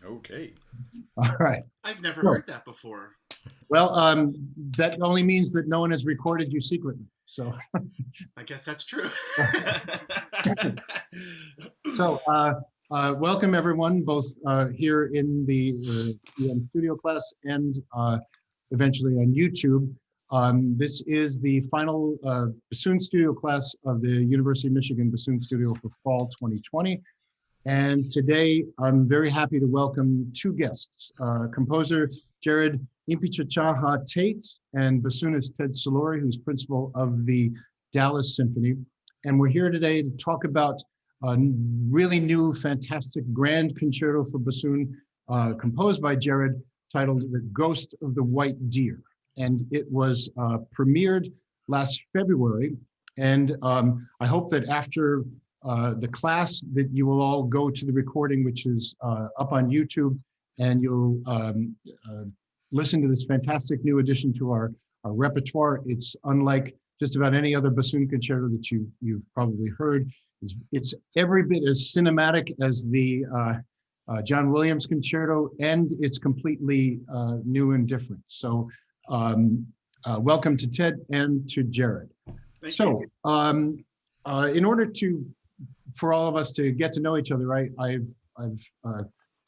Okay. All right. I've never Sure. heard that before. Well, that only means that no one has recorded you secretly. So, I guess that's true. so welcome everyone, both here in the UM studio class and eventually on YouTube. This is the final bassoon studio class of the University of Michigan Bassoon Studio for fall 2020. And today I'm very happy to welcome two guests, composer Jerod Impichchaachaaha Tate and bassoonist Ted Soluri, who's principal of the Dallas Symphony. And we're here today to talk about a really new, fantastic grand concerto for bassoon composed by Jerod, titled The Ghost of the White Deer. And it was premiered last February. And I hope that after the class that you will all go to the recording, which is up on YouTube, and you'll listen to this fantastic new addition to our repertoire. It's unlike just about any other bassoon concerto that you've probably heard. It's every bit as cinematic as the John Williams concerto, and it's completely new and different. So welcome to Ted and to Jerod. Thank so you. In order for all of us to get to know each other, I've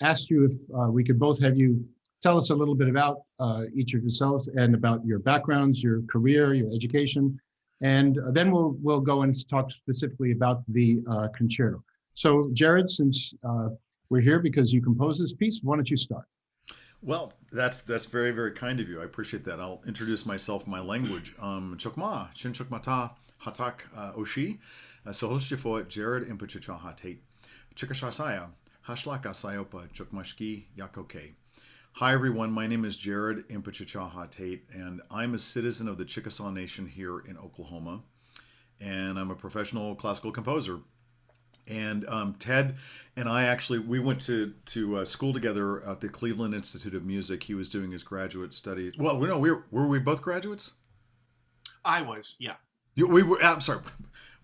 asked you if we could both have you tell us a little bit about each of yourselves and about your backgrounds, your career, your education, and then we'll go and talk specifically about the concerto. So Jerod, since we're here because you composed this piece, why don't you start? Well, that's very, very kind of you. I appreciate that. I'll introduce myself in my language. Chokma, Chin Chokmata, Hatak Oshi, Soholshifo, Jerod Impichchaachaaha Tate, Chikashasaya, Hashlaka Sayopa, Chokmashki, Yakoke. Hi everyone, my name is Jerod Impichchaachaaha Tate, and I'm a citizen of the Chickasaw Nation here in Oklahoma, and I'm a professional classical composer. And Ted and I we went to school together at the Cleveland Institute of Music. He was doing his graduate studies. Well, no, were we both graduates? I was, yeah. We were. I'm sorry.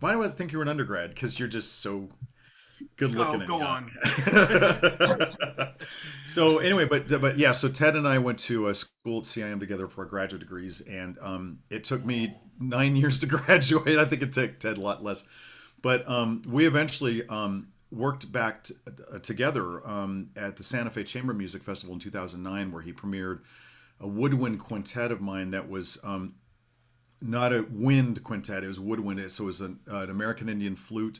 Why do I think you were an undergrad? Because you're just so good looking. Oh, go on. So anyway, but yeah, so Ted and I went to a school at CIM together for our graduate degrees, and it took me 9 years to graduate. I think it took Ted a lot less. But we eventually worked back together at the Santa Fe Chamber Music Festival in 2009, where he premiered a woodwind quintet of mine that was not a wind quintet, it was woodwind. So it was an American Indian flute,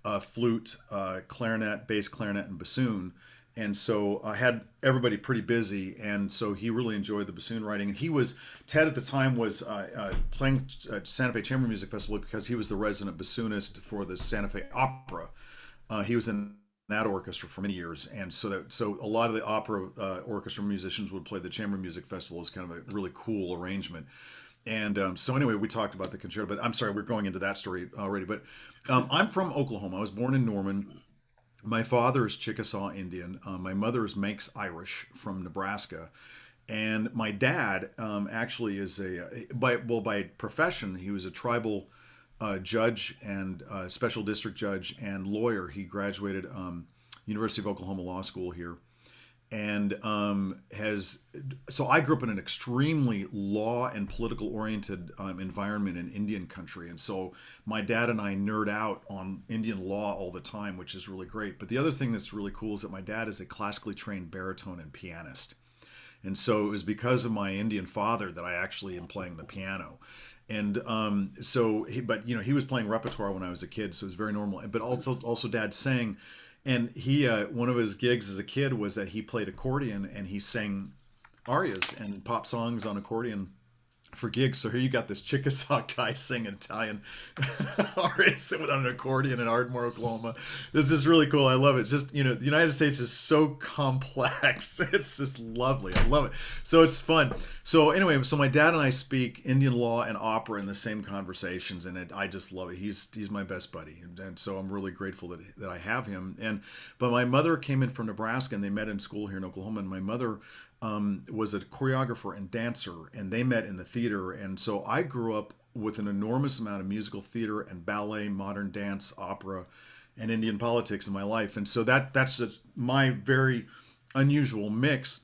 clarinet, bass clarinet, and bassoon. And so I had everybody pretty busy, and so he really enjoyed the bassoon writing. And Ted at the time was playing at Santa Fe Chamber Music Festival because he was the resident bassoonist for the Santa Fe Opera. He was in that orchestra for many years, and so a lot of the opera orchestra musicians would play the Chamber Music Festival as kind of a really cool arrangement. And so anyway, we talked about the concerto, but I'm sorry, we're going into that story already. But I'm from Oklahoma. I was born in Norman. My father is Chickasaw Indian. My mother is Manx Irish from Nebraska. And my dad actually is by profession, he was a tribal judge and special district judge and lawyer. He graduated University of Oklahoma Law School here. And so I grew up in an extremely law and political oriented environment in Indian country. And so my dad and I nerd out on Indian law all the time, which is really great. But the other thing that's really cool is that my dad is a classically trained baritone and pianist. And so it was because of my Indian father that I actually am playing the piano. And he was playing repertoire when I was a kid, so it was very normal. But also dad sang. And he, one of his gigs as a kid was that he played accordion and he sang arias and pop songs on accordion for gigs. So here you got this Chickasaw guy singing Italian arias with an accordion in Ardmore, Oklahoma. This is really cool. I love it. Just, the United States is so complex. It's just lovely. I love it. So it's fun. So anyway, so my dad and I speak Indian law and opera in the same conversations, and I just love it. He's my best buddy, and so I'm really grateful that I have him. But my mother came in from Nebraska, and they met in school here in Oklahoma. And my mother was a choreographer and dancer, and they met in the theater. And so I grew up with an enormous amount of musical theater and ballet, modern dance, opera, and Indian politics in my life. And so that's just my very unusual mix.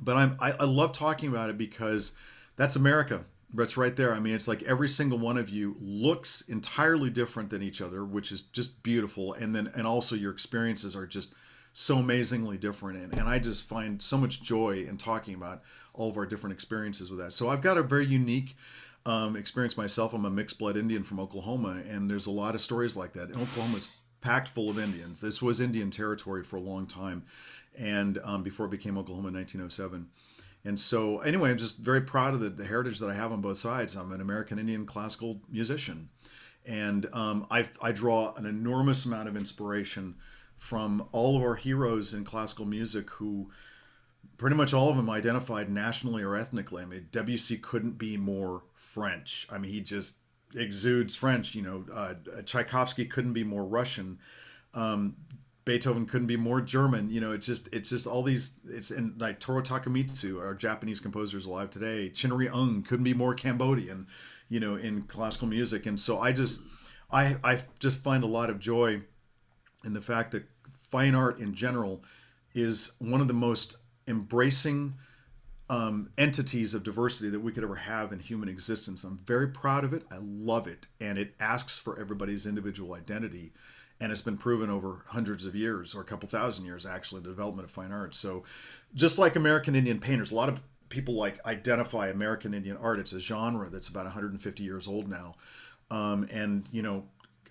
But I love talking about it because that's America. That's right there. I mean, it's like every single one of you looks entirely different than each other, which is just beautiful. And also your experiences are just so amazingly different. And I just find so much joy in talking about all of our different experiences with that. So I've got a very unique experience myself. I'm a mixed blood Indian from Oklahoma, and there's a lot of stories like that. And Oklahoma's packed full of Indians. This was Indian territory for a long time, and before it became Oklahoma in 1907. And so, anyway, I'm just very proud of the heritage that I have on both sides. I'm an American Indian classical musician, and I draw an enormous amount of inspiration from all of our heroes in classical music who pretty much all of them identified nationally or ethnically. I mean, Debussy couldn't be more French. I mean, he just exudes French. Tchaikovsky couldn't be more Russian. Beethoven couldn't be more German. It's just all these. It's and like Toru Takemitsu, our Japanese composers alive today. Chinri Ung couldn't be more Cambodian. In classical music, and so I just find a lot of joy in the fact that fine art in general is one of the most embracing entities of diversity that we could ever have in human existence. I'm very proud of it. I love it, and it asks for everybody's individual identity. And it's been proven over hundreds of years, or a couple thousand years, actually, the development of fine art. So just like American Indian painters, a lot of people identify American Indian art. It's a genre that's about 150 years old now.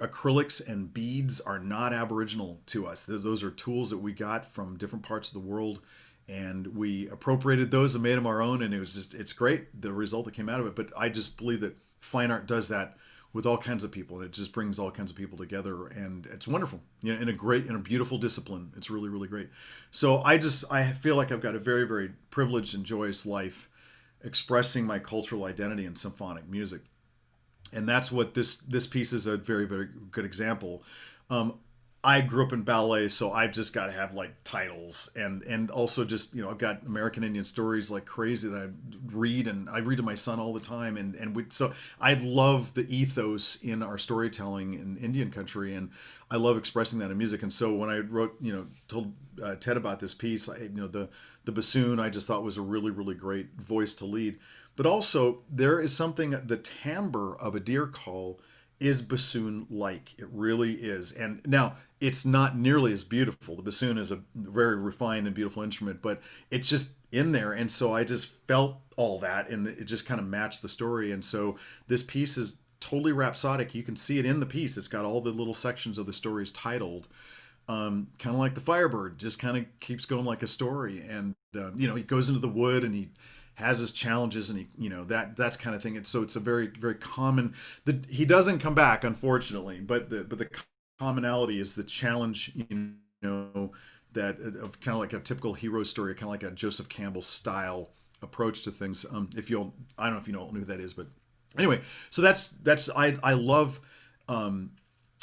Acrylics and beads are not aboriginal to us. Those are tools that we got from different parts of the world, and we appropriated those and made them our own. And it's great, the result that came out of it. But I just believe that fine art does that with all kinds of people. It just brings all kinds of people together, and it's wonderful. In a beautiful discipline. It's really, really great. So I feel like I've got a very, very privileged and joyous life, expressing my cultural identity in symphonic music, and that's what this piece is a very, very good example. I grew up in ballet, so I've just got to have titles, and also just I've got American Indian stories like crazy that I read to my son all the time, so I love the ethos in our storytelling in Indian country, and I love expressing that in music. And so when I told Ted about this piece, the bassoon I just thought was a really, really great voice to lead, but also there is something, the timbre of a deer call is bassoon-like. It really is. And now, it's not nearly as beautiful. The bassoon is a very refined and beautiful instrument, but it's just in there. And so I just felt all that, and it just kind of matched the story. And so this piece is totally rhapsodic. You can see it in the piece. It's got all the little sections of the stories titled. Kind of like the Firebird, just kind of keeps going like a story. And, he goes into the wood and he has his challenges, and that's kind of thing. It's a very, very common. He doesn't come back, unfortunately, but the commonality is the challenge. That of kind of like a typical hero story, kind of like a Joseph Campbell style approach to things. I don't know if you know who that is, but anyway, so that's I love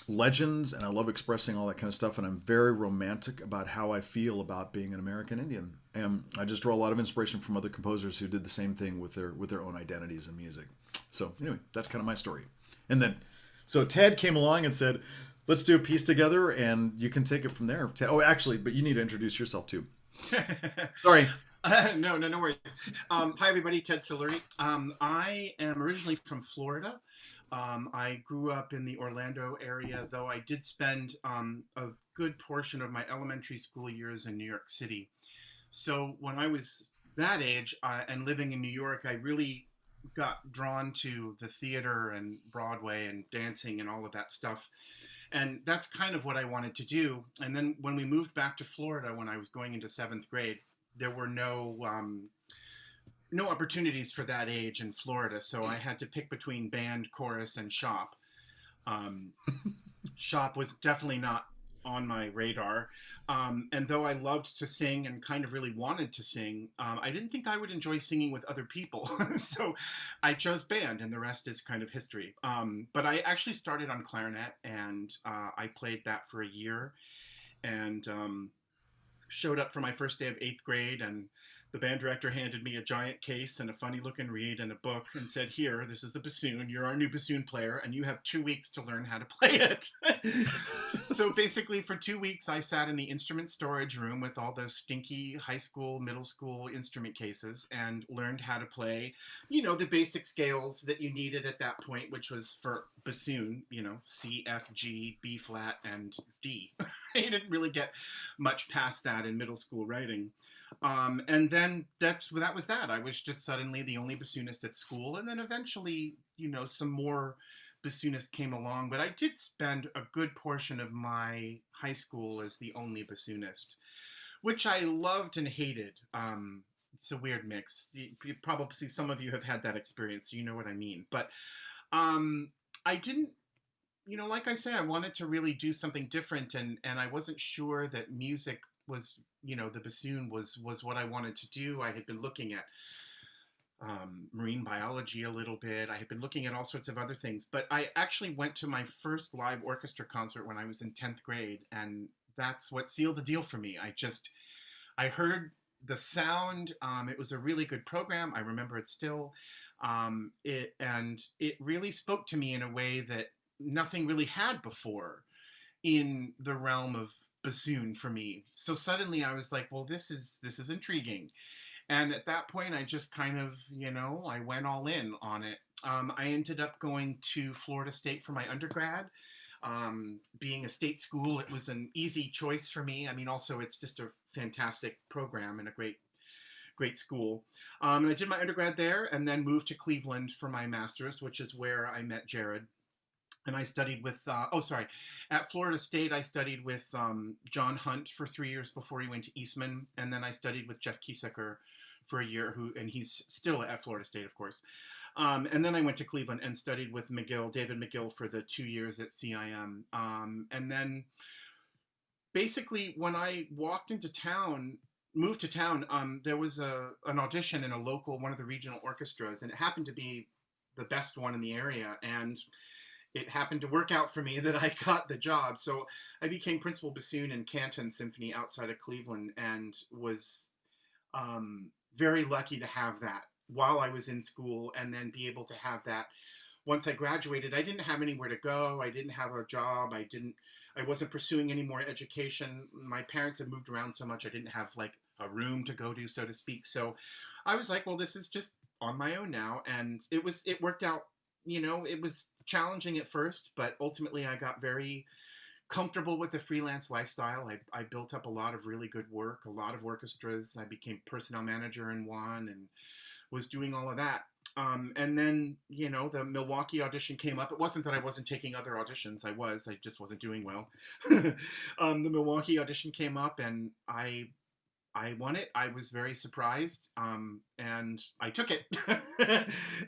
legends, and I love expressing all that kind of stuff, and I'm very romantic about how I feel about being an American Indian. And I just draw a lot of inspiration from other composers who did the same thing with their own identities in music. So anyway, that's kind of my story. And then, so Ted came along and said, let's do a piece together, and you can take it from there. Ted, oh, actually, but you need to introduce yourself too. Sorry. No worries. Hi, everybody. Ted Soluri. I am originally from Florida. I grew up in the Orlando area, though I did spend a good portion of my elementary school years in New York City. So when I was that age and living in New York, I really got drawn to the theater and Broadway and dancing and all of that stuff. And that's kind of what I wanted to do. And then when we moved back to Florida, when I was going into 7th grade, there were no opportunities for that age in Florida. So I had to pick between band, chorus, and shop. Shop was definitely not on my radar. And though I loved to sing and kind of really wanted to sing, I didn't think I would enjoy singing with other people. So I chose band, and the rest is kind of history. But I actually started on clarinet, and I played that for a year, and showed up for my first day of 8th grade, and the band director handed me a giant case and a funny looking reed and a book and said, "Here, this is a bassoon. You're our new bassoon player and you have 2 weeks to learn how to play it." So basically for 2 weeks, I sat in the instrument storage room with all those stinky high school, middle school instrument cases and learned how to play, the basic scales that you needed at that point, which was for bassoon, C, F, G, B flat, and D. I didn't really get much past that in middle school writing. And then that was that. I was just suddenly the only bassoonist at school. And then eventually, some more bassoonists came along. But I did spend a good portion of my high school as the only bassoonist, which I loved and hated. It's a weird mix. You probably see some of you have had that experience, so you know what I mean. But I didn't, like I say, I wanted to really do something different. And I wasn't sure that music was, the bassoon was what I wanted to do. I had been looking at marine biology a little bit. I had been looking at all sorts of other things, but I actually went to my first live orchestra concert when I was in 10th grade, and that's what sealed the deal for me. I heard the sound. It was a really good program. I remember it still. It really spoke to me in a way that nothing really had before in the realm of bassoon for me. So suddenly I was like, well, this is intriguing. And at that point, I just kind of, I went all in on it. I ended up going to Florida State for my undergrad. Being a state school, it was an easy choice for me. I mean, also, it's just a fantastic program and a great school. And I did my undergrad there and then moved to Cleveland for my master's, which is where I met Jerod. And I studied with, at Florida State, I studied with John Hunt for 3 years before he went to Eastman. And then I studied with Jeff Kiesecker for a year, and he's still at Florida State, of course. And then I went to Cleveland and studied with David McGill for the 2 years at CIM. And then basically when I moved to town, there was an audition in one of the regional orchestras, and it happened to be the best one in the area. And it happened to work out for me that I got the job. So I became principal bassoon in Canton Symphony outside of Cleveland, and was very lucky to have that while I was in school, and then be able to have that once I graduated. I didn't have anywhere to go. I didn't have a job. I wasn't pursuing any more education. My parents had moved around so much, I didn't have like a room to go to, so to speak. So I was like, well, this is just on my own now. And it worked out. It was challenging at first, but ultimately I got very comfortable with the freelance lifestyle. I built up a lot of really good work, a lot of orchestras. I became personnel manager in one and was doing all of that. And then, the Milwaukee audition came up. It wasn't that I wasn't taking other auditions. I just wasn't doing well. The Milwaukee audition came up and I won it. I was very surprised, and I took it.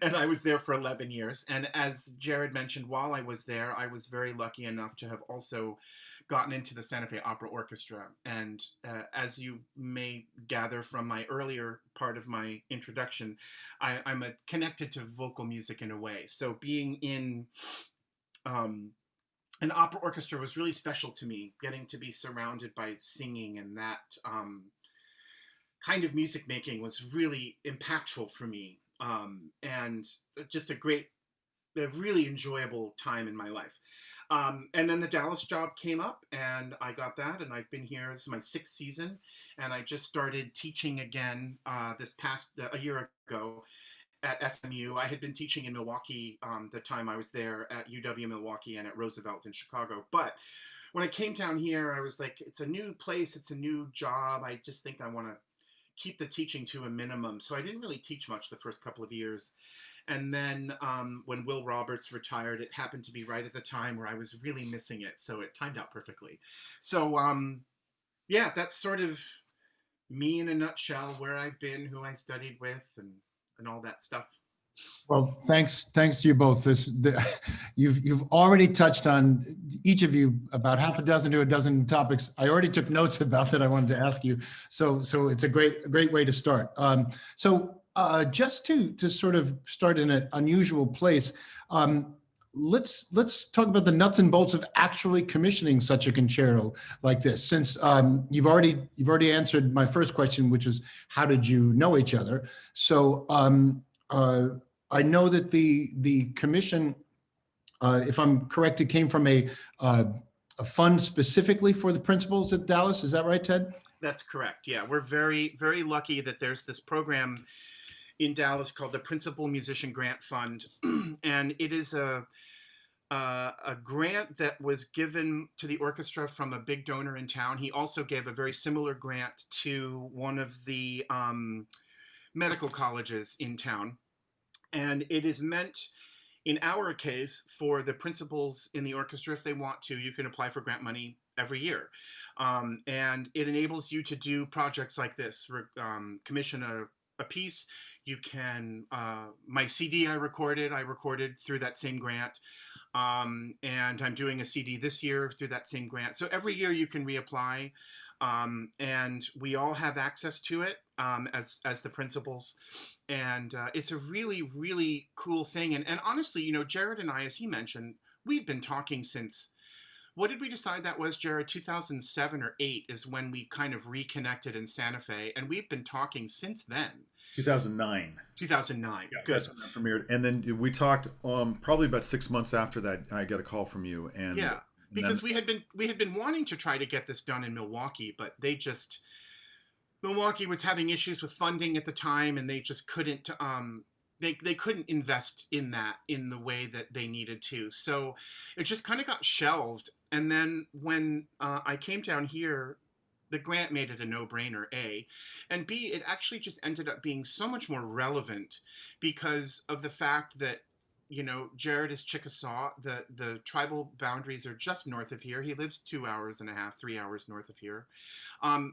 And I was there for 11 years. And as Jerod mentioned, while I was there, I was very lucky enough to have also gotten into the Santa Fe Opera Orchestra. And as you may gather from my earlier part of my introduction, I'm connected to vocal music in a way. So being in an opera orchestra was really special to me, getting to be surrounded by singing, and that kind of music making was really impactful for me, and just a really enjoyable time in my life. And then the Dallas job came up, and I got that, and I've been here. This is my 6th season, and I just started teaching again a year ago at SMU. I had been teaching in Milwaukee the time I was there at UW Milwaukee and at Roosevelt in Chicago, but when I came down here, I was like, it's a new place, it's a new job. I just think I want to keep the teaching to a minimum. So I didn't really teach much the first couple of years. And then when Will Roberts retired, it happened to be right at the time where I was really missing it. So it timed out perfectly. So yeah, that's sort of me in a nutshell, where I've been, who I studied with, and all that stuff. Well, thanks to you both. You've already touched on, each of you, about half a dozen to a dozen topics I already took notes about that I wanted to ask you. So it's a great way to start. Just to sort of start in an unusual place, let's talk about the nuts and bolts of actually commissioning such a concerto like this. Since you've already answered my first question, which is how did you know each other? So I know that the commission, if I'm correct, it came from a fund specifically for the principals at Dallas. Is that right, Ted? That's correct. Yeah, we're very, very lucky that there's this program in Dallas called the Principal Musician Grant Fund, and it is a grant that was given to the orchestra from a big donor in town. He also gave a very similar grant to one of the medical colleges in town, and it is meant, in our case, for the principals in the orchestra. If they want to, you can apply for grant money every year. And it enables you to do projects like this, commission a piece. You can, my CD I recorded through that same grant. And I'm doing a CD this year through that same grant. So every year you can reapply. And we all have access to it as the principals. And it's a really, really cool thing. And honestly, you know, Jerod and I, as he mentioned, we've been talking since, what did we decide that was, Jerod? 2007 or 8 is when we kind of reconnected in Santa Fe. And we've been talking since then. 2009. 2009. Yeah, good. That's when that premiered. And then we talked probably about 6 months after that. I got a call from you. And yeah, because we had been wanting to try to get this done in Milwaukee, but Milwaukee was having issues with funding at the time, and they just couldn't they couldn't invest in that in the way that they needed to. So it just kind of got shelved. And then when I came down here, the grant made it a no-brainer, A. And B, it actually just ended up being so much more relevant because of the fact that, you know, Jerod is Chickasaw. The tribal boundaries are just north of here. He lives 2.5 hours, 3 hours north of here.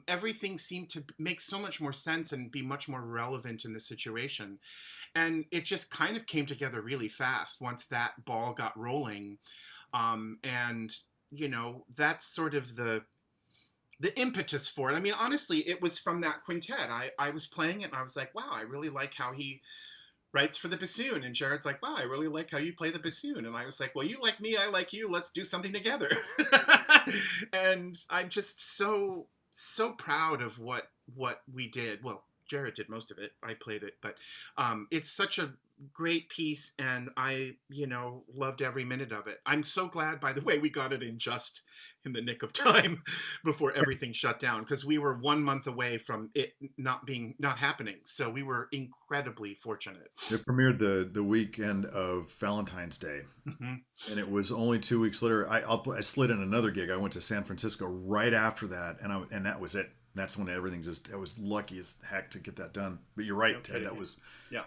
Everything seemed to make so much more sense and be much more relevant in the situation. And it just kind of came together really fast once that ball got rolling. And, you know, that's sort of the impetus for it. I mean, honestly, it was from that quintet. I was playing it and I was like, wow, I really like how he writes for the bassoon. And Jerod's like, wow, I really like how you play the bassoon. And I was like, well, you like me, I like you, let's do something together. And I'm just so proud of what we did. Well, Jerod did most of it. I played it, but it's such a great piece, and I, you know, loved every minute of it. I'm so glad, by the way, we got it in just in the nick of time before everything shut down, because we were 1 month away from it not happening. So we were incredibly fortunate. it premiered the weekend of Valentine's Day, and it was only 2 weeks later. I slid in another gig. I went to San Francisco right after that, and that was it. That's when everything I was lucky as heck to get that done. But you're right, Ted. That was yeah.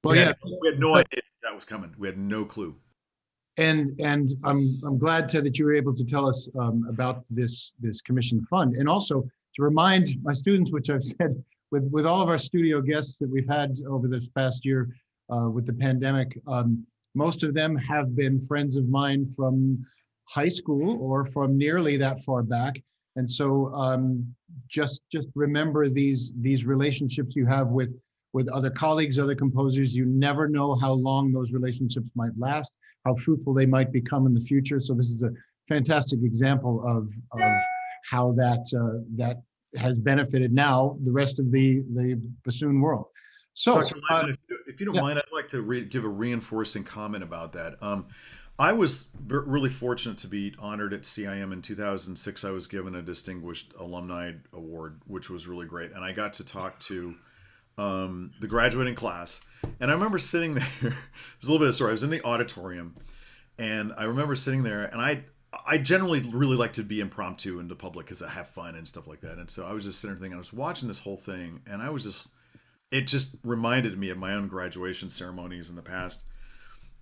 Well, we had no idea that was coming. We had no clue. And I'm glad, Ted, that you were able to tell us about this commission fund, and also to remind my students, which I've said with all of our studio guests that we've had over this past year with the pandemic, most of them have been friends of mine from high school or from nearly that far back. And so just remember these relationships you have with other colleagues, other composers. You never know how long those relationships might last, how fruitful they might become in the future. So this is a fantastic example of how that has benefited now the rest of the bassoon world. So, Dr. Lyman, if you don't mind, I'd like to give a reinforcing comment about that. I was really fortunate to be honored at CIM in 2006. I was given a Distinguished Alumni Award, which was really great. And I got to talk to the graduating class. And I remember sitting there, there's a little bit of a story. I was in the auditorium, and I remember sitting there, and I generally really like to be impromptu in the public because I have fun and stuff like that. And so I was just sitting there thinking, I was watching this whole thing, and it just reminded me of my own graduation ceremonies in the past.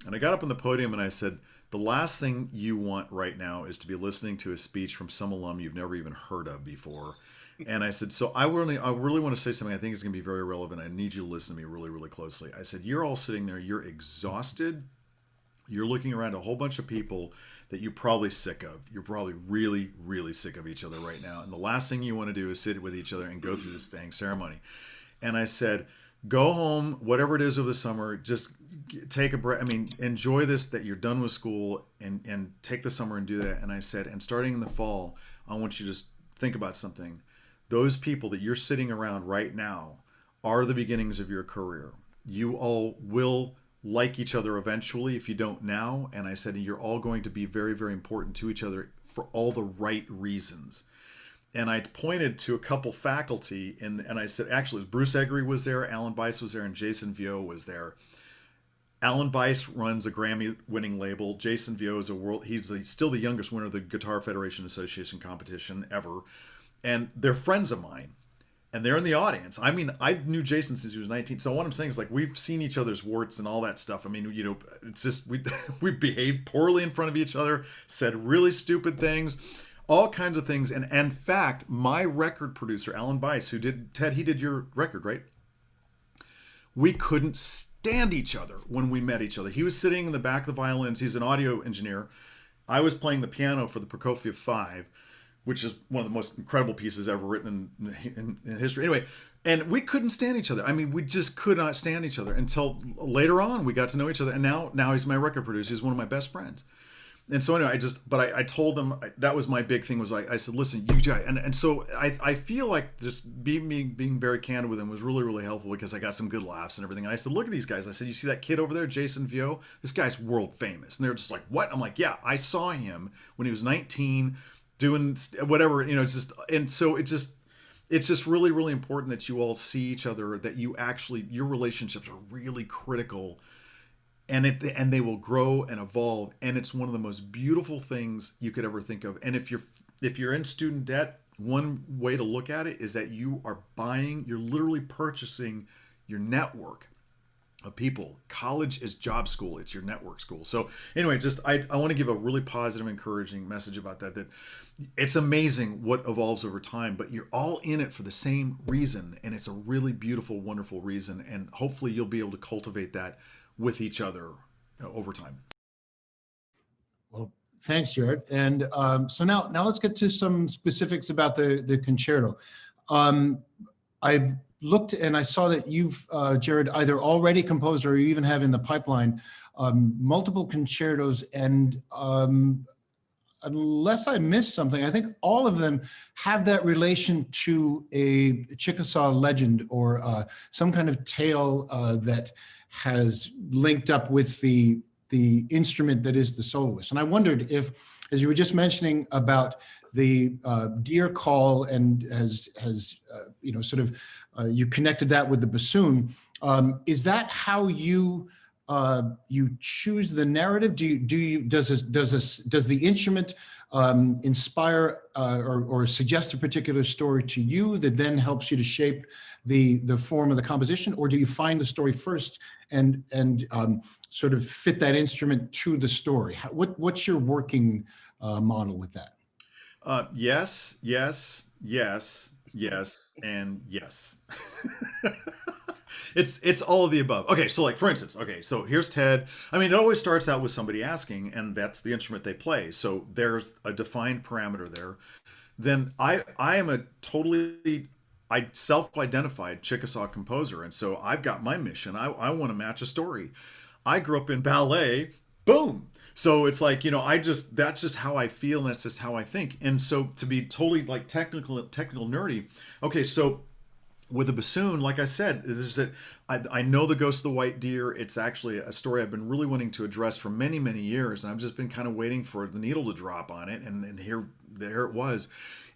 And I got up on the podium and I said, the last thing you want right now is to be listening to a speech from some alum you've never even heard of before. And I said, so I really want to say something I think is going to be very relevant. I need you to listen to me really, really closely. I said, you're all sitting there, you're exhausted. You're looking around a whole bunch of people that you're probably sick of. You're probably really, really sick of each other right now. And the last thing you want to do is sit with each other and go through this dang ceremony. And I said, Go home, whatever it is over the summer, just take a break. I mean, enjoy this, that you're done with school, and take the summer and do that. And I said, and starting in the fall, I want you to just think about something. Those people that you're sitting around right now are the beginnings of your career. You all will like each other eventually if you don't now. And I said, you're all going to be very, very important to each other for all the right reasons. And I pointed to a couple faculty, and I said, actually, Bruce Eggery was there, Alan Bice was there, and Jason Vio was there. Alan Bice runs a Grammy-winning label. Jason Vio is he's still the youngest winner of the Guitar Federation Association competition ever. And they're friends of mine. And they're in the audience. I mean, I knew Jason since he was 19. So what I'm saying is, like, we've seen each other's warts and all that stuff. I mean, you know, it's just, we've behaved poorly in front of each other, said really stupid things, all kinds of things. And in fact, my record producer, Alan Bice, who did, Ted, he did your record, right? We couldn't stand each other when we met each other. He was sitting in the back of the violins. He's an audio engineer. I was playing the piano for the Prokofiev 5, which is one of the most incredible pieces ever written in history. Anyway, and we couldn't stand each other. I mean, we just could not stand each other until later on we got to know each other. And now he's my record producer. He's one of my best friends. And so anyway, I told them that was my big thing, was I said, listen, you guys, and so I feel like just being very candid with him was really, really helpful, because I got some good laughs and everything. And I said, look at these guys. I said, you see that kid over there, Jason Vio? This guy's world famous. And they're just like, what? I'm like, yeah, I saw him when he was 19 doing whatever, you know. It's just, and so it's just really, really important that you all see each other, that you actually, your relationships are really critical. And they will grow and evolve, and it's one of the most beautiful things you could ever think of. And if you're in student debt, one way to look at it is that you're literally purchasing your network of people. College is job school; it's your network school. So anyway, I want to give a really positive, encouraging message about that. That it's amazing what evolves over time, but you're all in it for the same reason, and it's a really beautiful, wonderful reason. And hopefully, you'll be able to cultivate that with each other over time. Well, thanks, Jerod. And so now let's get to some specifics about the concerto. I looked and I saw that you've, Jerod, either already composed or you even have in the pipeline multiple concertos, and unless I missed something, I think all of them have that relation to a Chickasaw legend or some kind of tale that has linked up with the instrument that is the soloist. And I wondered if, as you were just mentioning about the deer call, and has you know, sort of you connected that with the bassoon, is that how you choose the narrative? Does the instrument inspire or suggest a particular story to you that then helps you to shape the form of the composition, or do you find the story first and sort of fit that instrument to the story? What's your working model with that? Yes, yes, yes, yes, and yes. It's all of the above. Okay, so like for instance, okay, so here's Ted. I mean, it always starts out with somebody asking, and that's the instrument they play. So there's a defined parameter there. Then I am a totally self-identified Chickasaw composer, and so I've got my mission. I want to match a story. I grew up in ballet. Boom. So it's like, you know, that's just how I feel, and that's just how I think. And so to be totally like technical nerdy. Okay, so with the bassoon, like I said, is that I know the Ghost of the White Deer. It's actually a story I've been really wanting to address for many, many years, and I've just been kind of waiting for the needle to drop on it, and there it was.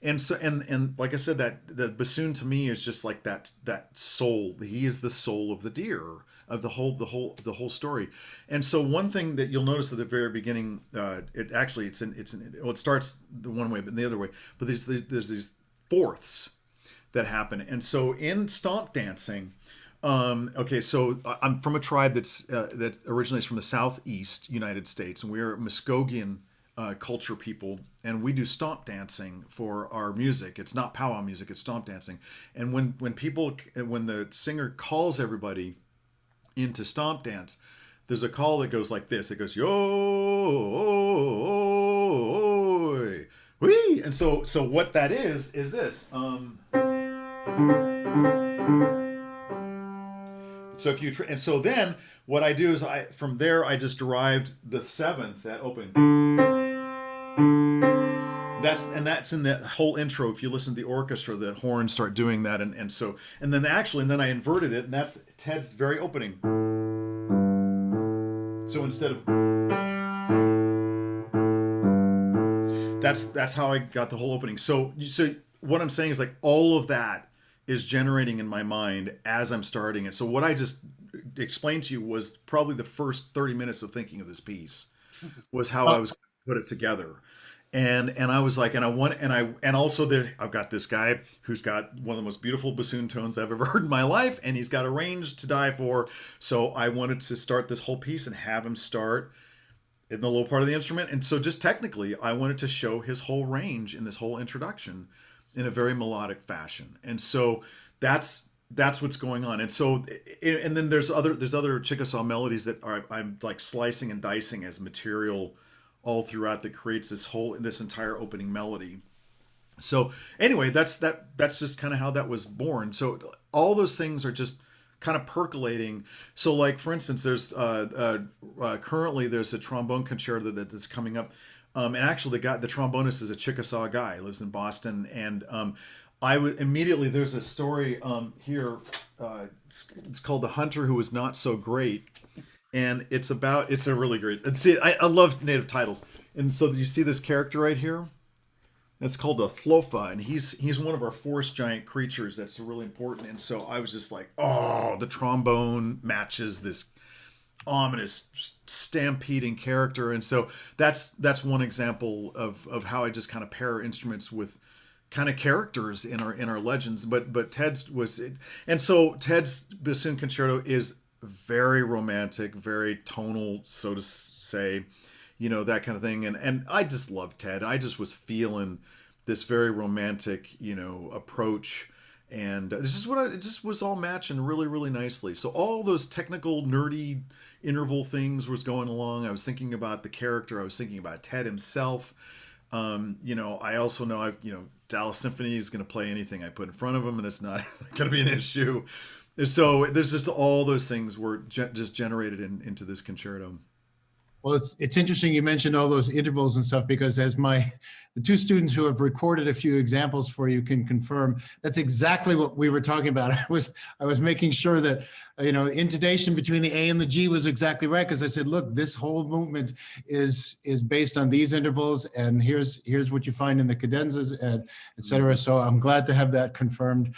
And so and like I said, that the bassoon to me is just like that soul. He is the soul of the deer, of the whole story. And so one thing that you'll notice at the very beginning, it starts the one way but the other way, but there's these fourths that happen. And so in Stomp Dancing, okay, so I'm from a tribe that originates from the southeast United States, and we're Muskogean culture people, and we do stomp dancing for our music. It's not powwow music, it's stomp dancing. And when the singer calls everybody into stomp dance, there's a call that goes like this. It goes, yo, wee. And so what that is this. So if you and so then what I do is from there I just derived the seventh, that opening. That's in the whole intro. If you listen to the orchestra, the horns start doing that, and then I inverted it, and that's Ted's very opening. So instead of that's how I got the whole opening. So what I'm saying is like all of that is generating in my mind as I'm starting it. So what I just explained to you was probably the first 30 minutes of thinking of this piece was how I was going to put it together. And I was like, I've got this guy who's got one of the most beautiful bassoon tones I've ever heard in my life, and he's got a range to die for. So I wanted to start this whole piece and have him start in the low part of the instrument. And so just technically, I wanted to show his whole range in this whole introduction in a very melodic fashion. And so that's what's going on. And so, and then there's other Chickasaw melodies that I'm like slicing and dicing as material all throughout that creates this entire opening melody. So anyway, that's just kind of how that was born. So all those things are just kind of percolating. So like, for instance, there's currently there's a trombone concerto that's coming up. And actually the trombonist is a Chickasaw guy, he lives in Boston. And I would immediately, there's a story here, it's called The Hunter Who Was Not So Great. And it's a really great, see, I love native titles. And so you see this character right here? It's called a Thlofa, and he's one of our forest giant creatures that's really important. And so I was just like, oh, the trombone matches this ominous stampeding character. And so that's one example of how I just kind of pair instruments with kind of characters in our legends. But Ted's was it, and so Ted's bassoon concerto is very romantic, very tonal, so to say, that kind of thing. And I just love Ted. I just was feeling this very romantic, approach. And it just was all matching really, really nicely. So all those technical, nerdy interval things was going along. I was thinking about the character. I was thinking about Ted himself. I also know Dallas Symphony is going to play anything I put in front of them, and it's not going to be an issue. So there's just all those things were just generated into this concerto. Well, it's interesting you mentioned all those intervals and stuff, because as the two students who have recorded a few examples for you can confirm, that's exactly what we were talking about. I was making sure that intonation between the A and the G was exactly right, because I said, look, this whole movement is based on these intervals, and here's what you find in the cadenzas, and et cetera. So I'm glad to have that confirmed.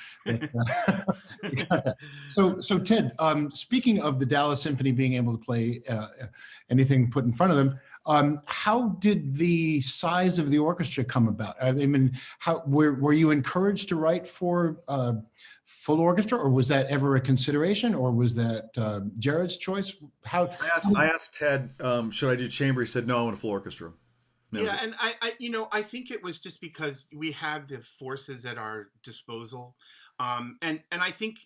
So Ted, speaking of the Dallas Symphony being able to play anything put in front of them, how did the size of the orchestra come about? I mean, how were you encouraged to write for full orchestra, or was that ever a consideration, or was that Jerod's choice? I asked Ted, should I do chamber? He said, no, I want a full orchestra. Yeah, and I think it was just because we had the forces at our disposal, and I think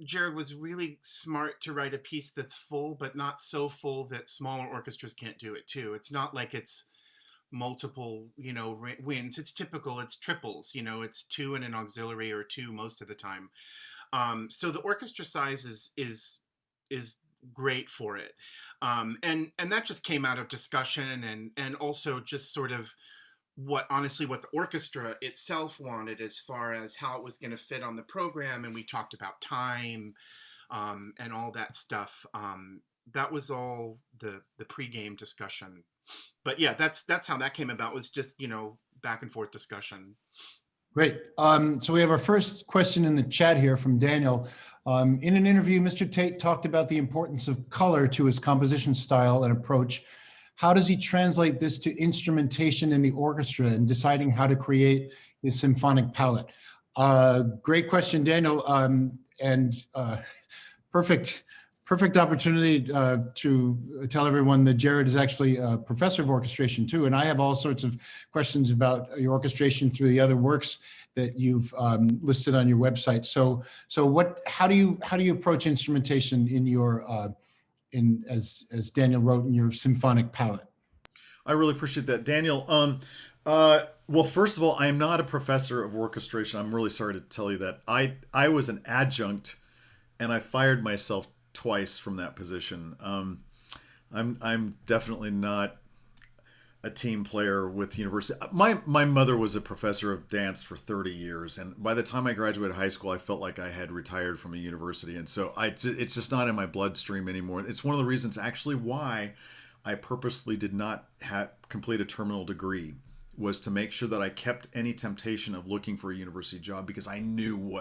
Jerod was really smart to write a piece that's full, but not so full that smaller orchestras can't do it too. It's not like it's multiple, winds. It's typical. It's triples. It's two and an auxiliary, or two most of the time. So the orchestra size is great for it, and that just came out of discussion and also just sort of what the orchestra itself wanted as far as how it was going to fit on the program. And we talked about time and all that stuff. That was all the pregame discussion. But yeah, that's how that came about, was just, back and forth discussion. Great. So we have our first question in the chat here from Daniel. In an interview, Mr. Tate talked about the importance of color to his composition style and approach. How does he translate this to instrumentation in the orchestra and deciding how to create his symphonic palette? Great question, Daniel, and perfect opportunity to tell everyone that Jerod is actually a professor of orchestration too, and I have all sorts of questions about your orchestration through the other works that you've listed on your website. So how do you approach instrumentation in your as Daniel wrote, in your symphonic palette? I really appreciate that, Daniel. Well, first of all, I am not a professor of orchestration. I'm really sorry to tell you that. I was an adjunct and I fired myself twice from that position. I'm definitely not a team player with university. My mother was a professor of dance for 30 years, and by the time I graduated high school, I felt like I had retired from a university, and so it's just not in my bloodstream anymore. It's one of the reasons actually why I purposely did not complete a terminal degree, was to make sure that I kept any temptation of looking for a university job, because I knew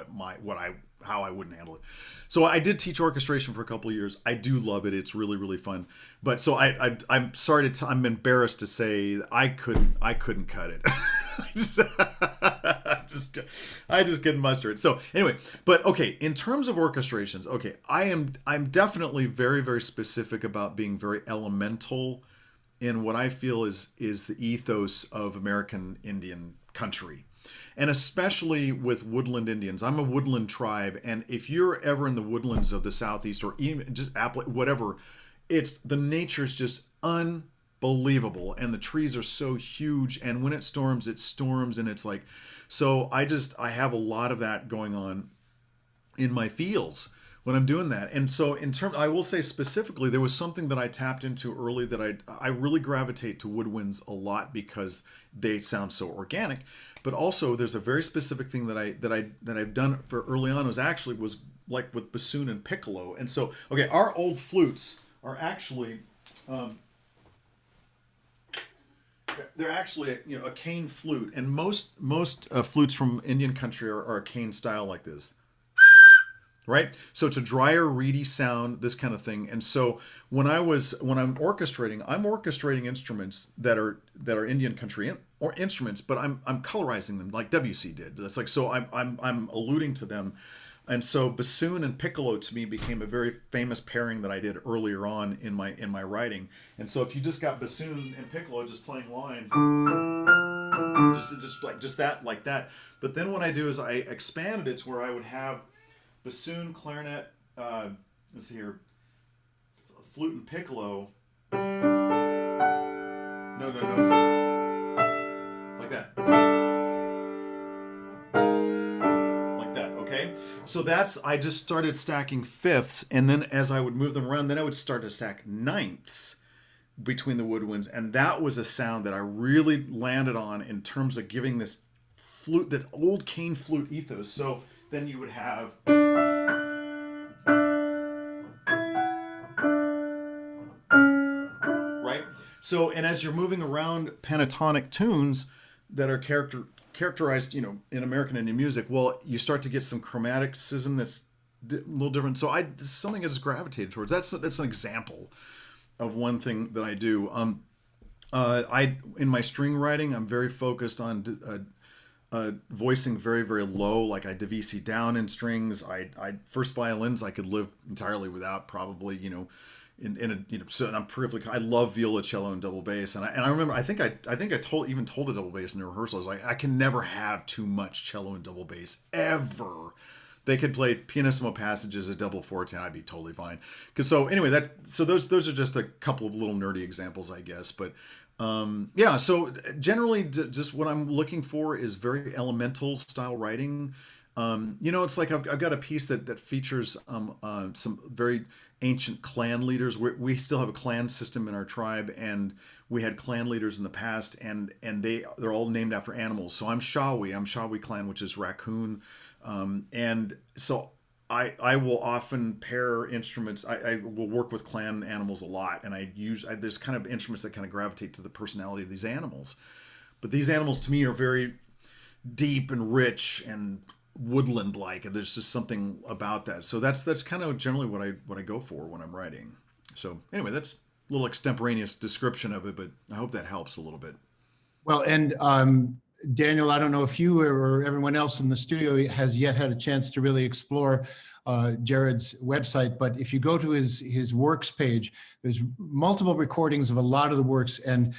how I wouldn't handle it. So I did teach orchestration for a couple of years. I do love it. It's really, really fun. But so I'm sorry I'm embarrassed to say that I couldn't cut it. I just couldn't muster it. So anyway, but okay, in terms of orchestrations, okay, I'm definitely very, very specific about being very elemental in what I feel is the ethos of American Indian country. And especially with woodland Indians. I'm a woodland tribe, and if you're ever in the woodlands of the Southeast, or even just whatever, the nature's just unbelievable, and the trees are so huge, and when it storms, and it's like, so I have a lot of that going on in my fields when I'm doing that. And so I will say specifically, there was something that I tapped into early that I really gravitate to woodwinds a lot because they sound so organic. But also there's a very specific thing that I've done for early on was like with bassoon and piccolo. And so, okay, our old flutes are actually, they're actually a cane flute, and most flutes from Indian country are a cane style like this. Right? So it's a drier, reedy sound, this kind of thing. And so when I'm orchestrating instruments that are Indian country or instruments, but I'm colorizing them like WC did. That's like, so I'm alluding to them. And so bassoon and piccolo to me became a very famous pairing that I did earlier on in my writing. And so if you just got bassoon and piccolo just playing lines, just that, like that. But then what I do is I expanded it to where I would have bassoon, clarinet, let's see here, flute and piccolo. No, like that. Like that, okay? So I just started stacking fifths, and then as I would move them around, then I would start to stack ninths between the woodwinds, and that was a sound that I really landed on in terms of giving this flute, that old cane flute ethos. So then you would have, right? So, and as you're moving around pentatonic tunes that are characterized, in American Indian music, well, you start to get some chromaticism that's a little different. So this is something I just gravitated towards. That's an example of one thing that I do. In my string writing, I'm very focused on voicing very, very low, like I divisi down in strings. First violins I could live entirely without, probably, so I'm I love viola, cello, and double bass. And I remember, I think I told the double bass in the rehearsal. I was like, I can never have too much cello and double bass ever. They could play pianissimo passages at double forte, and I'd be totally fine. So anyway, those are just a couple of little nerdy examples, I guess. But yeah, so generally just what I'm looking for is very elemental style writing. It's like I've got a piece that features some very ancient clan leaders. We still have a clan system in our tribe, and we had clan leaders in the past, and they're all named after animals. So I'm Shawi clan, which is raccoon. And so I will often pair instruments. I will work with clan animals a lot, and there's kind of instruments that kind of gravitate to the personality of these animals. But these animals to me are very deep and rich and woodland-like, and there's just something about that. So that's kind of generally what I go for when I'm writing. So anyway, that's a little extemporaneous description of it, but I hope that helps a little bit. Well, and Daniel, I don't know if you or everyone else in the studio has yet had a chance to really explore Jerod's website, but if you go to his works page, there's multiple recordings of a lot of the works. And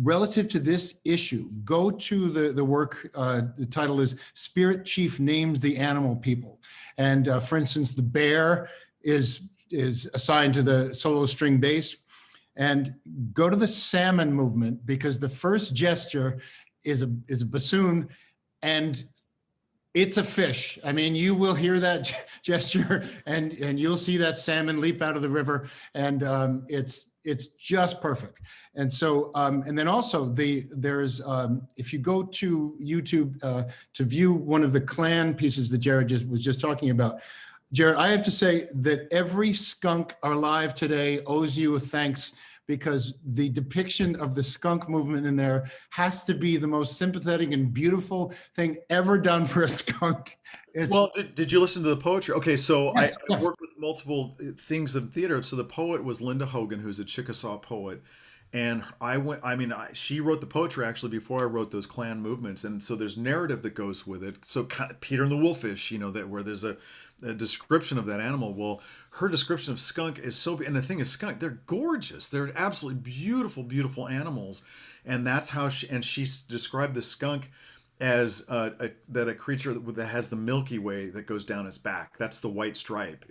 relative to this issue, go to the work. The title is "Spirit Chief Names the Animal People," and for instance, the bear is assigned to the solo string bass. And go to the salmon movement, because the first gesture is a bassoon, and It's a fish. I mean, you will hear that gesture, and you'll see that salmon leap out of the river, and it's just perfect. And so, and then also there's if you go to YouTube to view one of the clan pieces that Jerod was just talking about, Jerod, I have to say that every skunk alive today owes you a thanks, because the depiction of the skunk movement in there has to be the most sympathetic and beautiful thing ever done for a skunk. It's, Well, did you listen to the poetry? Okay, so yes, I yes. worked with multiple things in theater. So the poet was Linda Hogan, who's a Chickasaw poet. And she wrote the poetry actually before I wrote those clan movements. And so there's narrative that goes with it. So kind of Peter and the Wolfish, that where there's a description of that animal. Well, her description of skunk is and the thing is, skunk, they're gorgeous. They're absolutely beautiful, beautiful animals. And that's how she described the skunk as a creature that has the Milky Way that goes down its back. That's the white stripe.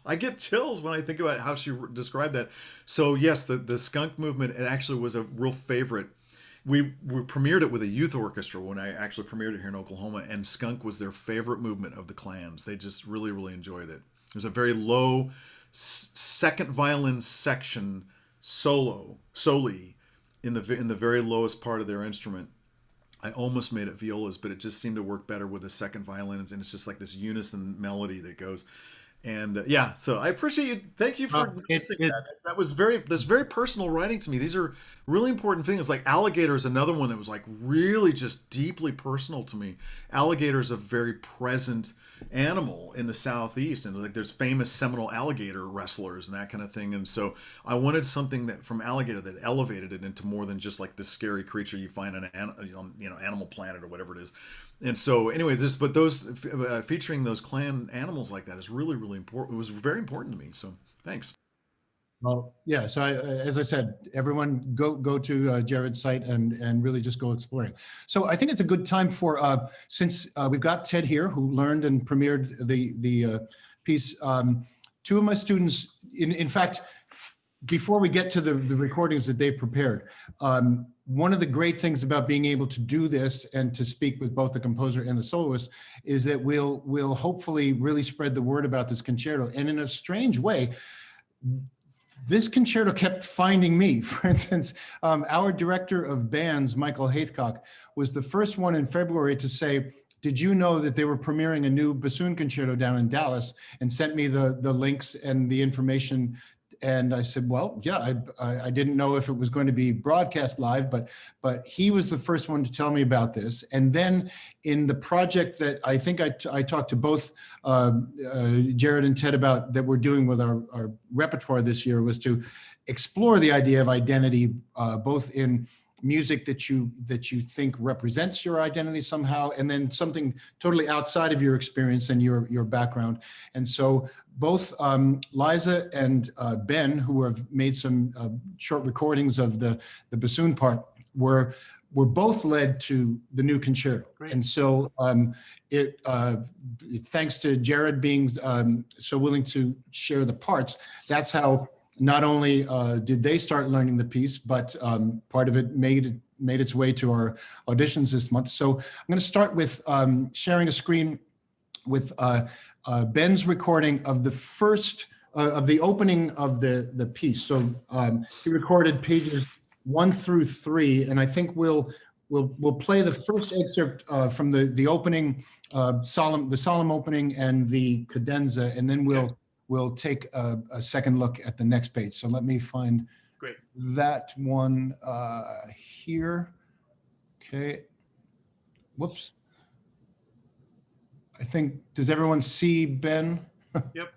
I get chills when I think about how she described that. So yes, the skunk movement, it actually was a real favorite. We premiered it with a youth orchestra when I actually premiered it here in Oklahoma, and skunk was their favorite movement of the clans. They just really, really enjoyed it. It was a very low second violin section soli in the very lowest part of their instrument. I almost made it violas, but it just seemed to work better with the second violins, and it's just like this unison melody that goes. And yeah, so I appreciate you. Thank you for noticing that. That's very personal writing to me. These are really important things. Like alligator is another one that was like really just deeply personal to me. Alligator is a very present animal in the Southeast, and like there's famous Seminole alligator wrestlers and that kind of thing. And so I wanted something that from alligator that elevated it into more than just like this scary creature you find on Animal Planet or whatever it is. And so, anyway, featuring those clan animals like that is really, really important. It was very important to me. So, thanks. Well, yeah. So as I said, everyone go to Jerod's site and really just go exploring. So I think it's a good time for since we've got Ted here, who learned and premiered the piece. Two of my students, in fact, before we get to the recordings that they've prepared, one of the great things about being able to do this and to speak with both the composer and the soloist is that we'll hopefully really spread the word about this concerto. And in a strange way, this concerto kept finding me. For instance, our director of bands, Michael Haithcock, was the first one in February to say, did you know that they were premiering a new bassoon concerto down in Dallas, and sent me the links and the information. And I said, well, yeah, I didn't know if it was going to be broadcast live, but he was the first one to tell me about this. And then in the project that I think I talked to both Jerod and Ted about that we're doing with our repertoire this year, was to explore the idea of identity, both in music that you think represents your identity somehow, and then something totally outside of your experience and your background. And so both Liza and Ben, who have made some short recordings of the bassoon part, were both led to the new concerto. Great. And so thanks to Jerod being so willing to share the parts, that's how not only did they start learning the piece, but part of it made its way to our auditions this month. So I'm going to start with sharing a screen with Ben's recording of the first of the opening of the piece. So he recorded pages 1 through 3, and I think we'll play the first excerpt from the opening, the solemn opening and the cadenza, and then we'll take a second look at the next page. So let me find that one here. Okay. Whoops. I think, does everyone see Ben? Yep.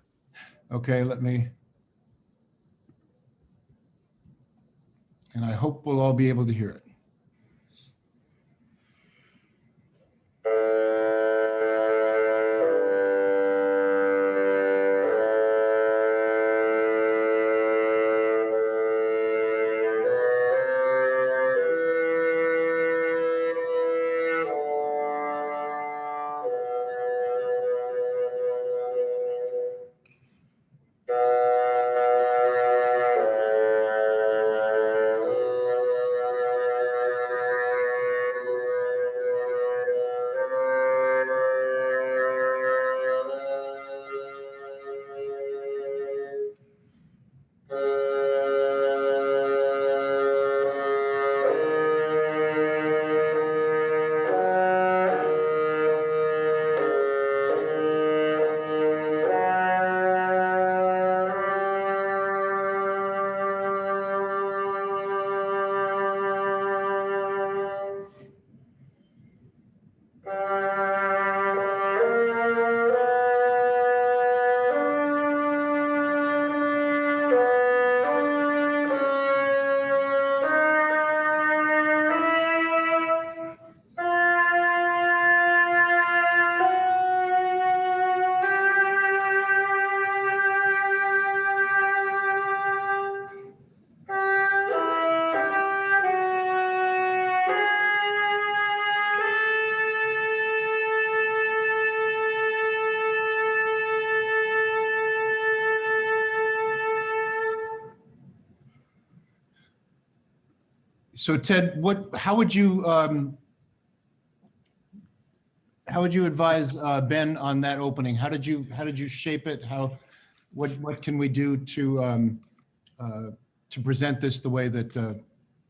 Okay, and I hope we'll all be able to hear it. So Ted, how would you advise Ben on that opening? How did you shape it? What can we do to present this the way that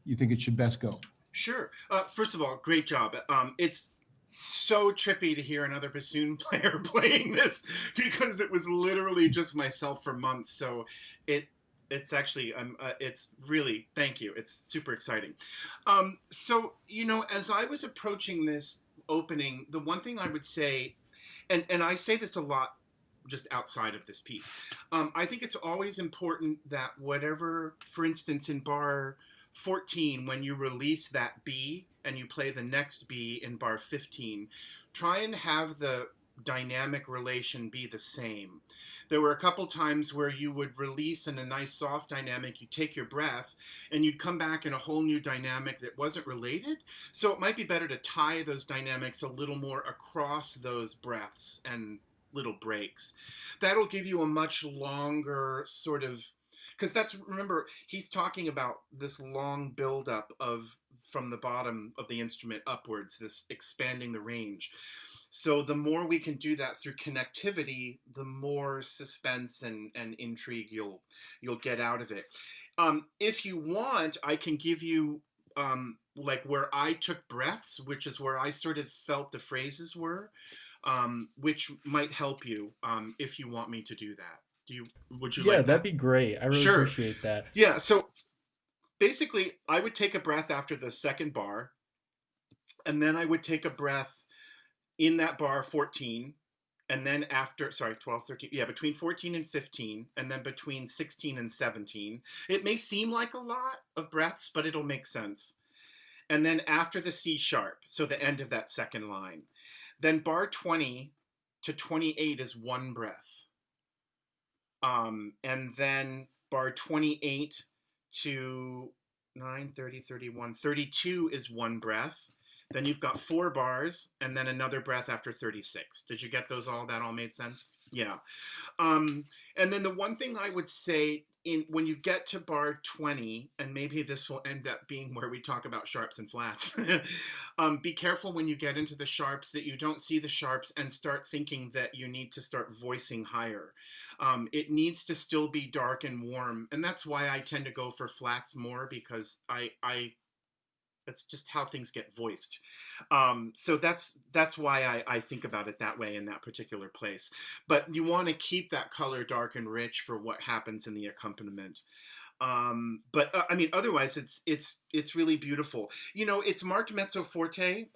you think it should best go? Sure. First of all, great job. It's so trippy to hear another bassoon player playing this, because it was literally just myself for months. So it's actually it's really, thank you. It's super exciting. So as I was approaching this opening, the one thing I would say, and I say this a lot just outside of this piece, I think it's always important that whatever, for instance, in bar 14, when you release that B and you play the next B in bar 15, try and have the dynamic relation be the same. There were a couple times where you would release in a nice soft dynamic, you take your breath, and you'd come back in a whole new dynamic that wasn't related. So it might be better to tie those dynamics a little more across those breaths and little breaks. That'll give you a much longer sort of, because remember, he's talking about this long buildup from the bottom of the instrument upwards, this expanding the range. So the more we can do that through connectivity, the more suspense and intrigue you'll get out of it. If you want, I can give you like where I took breaths, which is where I sort of felt the phrases were, which might help you if you want me to do that. Would you like that? That'd be great. I really appreciate that. Yeah, so basically I would take a breath after the second bar, and then I would take a breath in that bar 14, and then after, 12, 13, between 14 and 15, and then between 16 and 17. It may seem like a lot of breaths, but it'll make sense. And then after the C sharp, so the end of that second line. Then bar 20 to 28 is one breath. And then bar 28 to 9, 30, 31, 32 is one breath. Then you've got 4 bars, and then another breath after 36. Did you get those all? That all made sense? Yeah. And then the one thing I would say, when you get to bar 20, and maybe this will end up being where we talk about sharps and flats, be careful when you get into the sharps that you don't see the sharps and start thinking that you need to start voicing higher. It needs to still be dark and warm, and that's why I tend to go for flats more, because that's just how things get voiced. So that's why I think about it that way in that particular place. But you want to keep that color dark and rich for what happens in the accompaniment. But I mean, otherwise it's really beautiful. It's marked mezzo forte,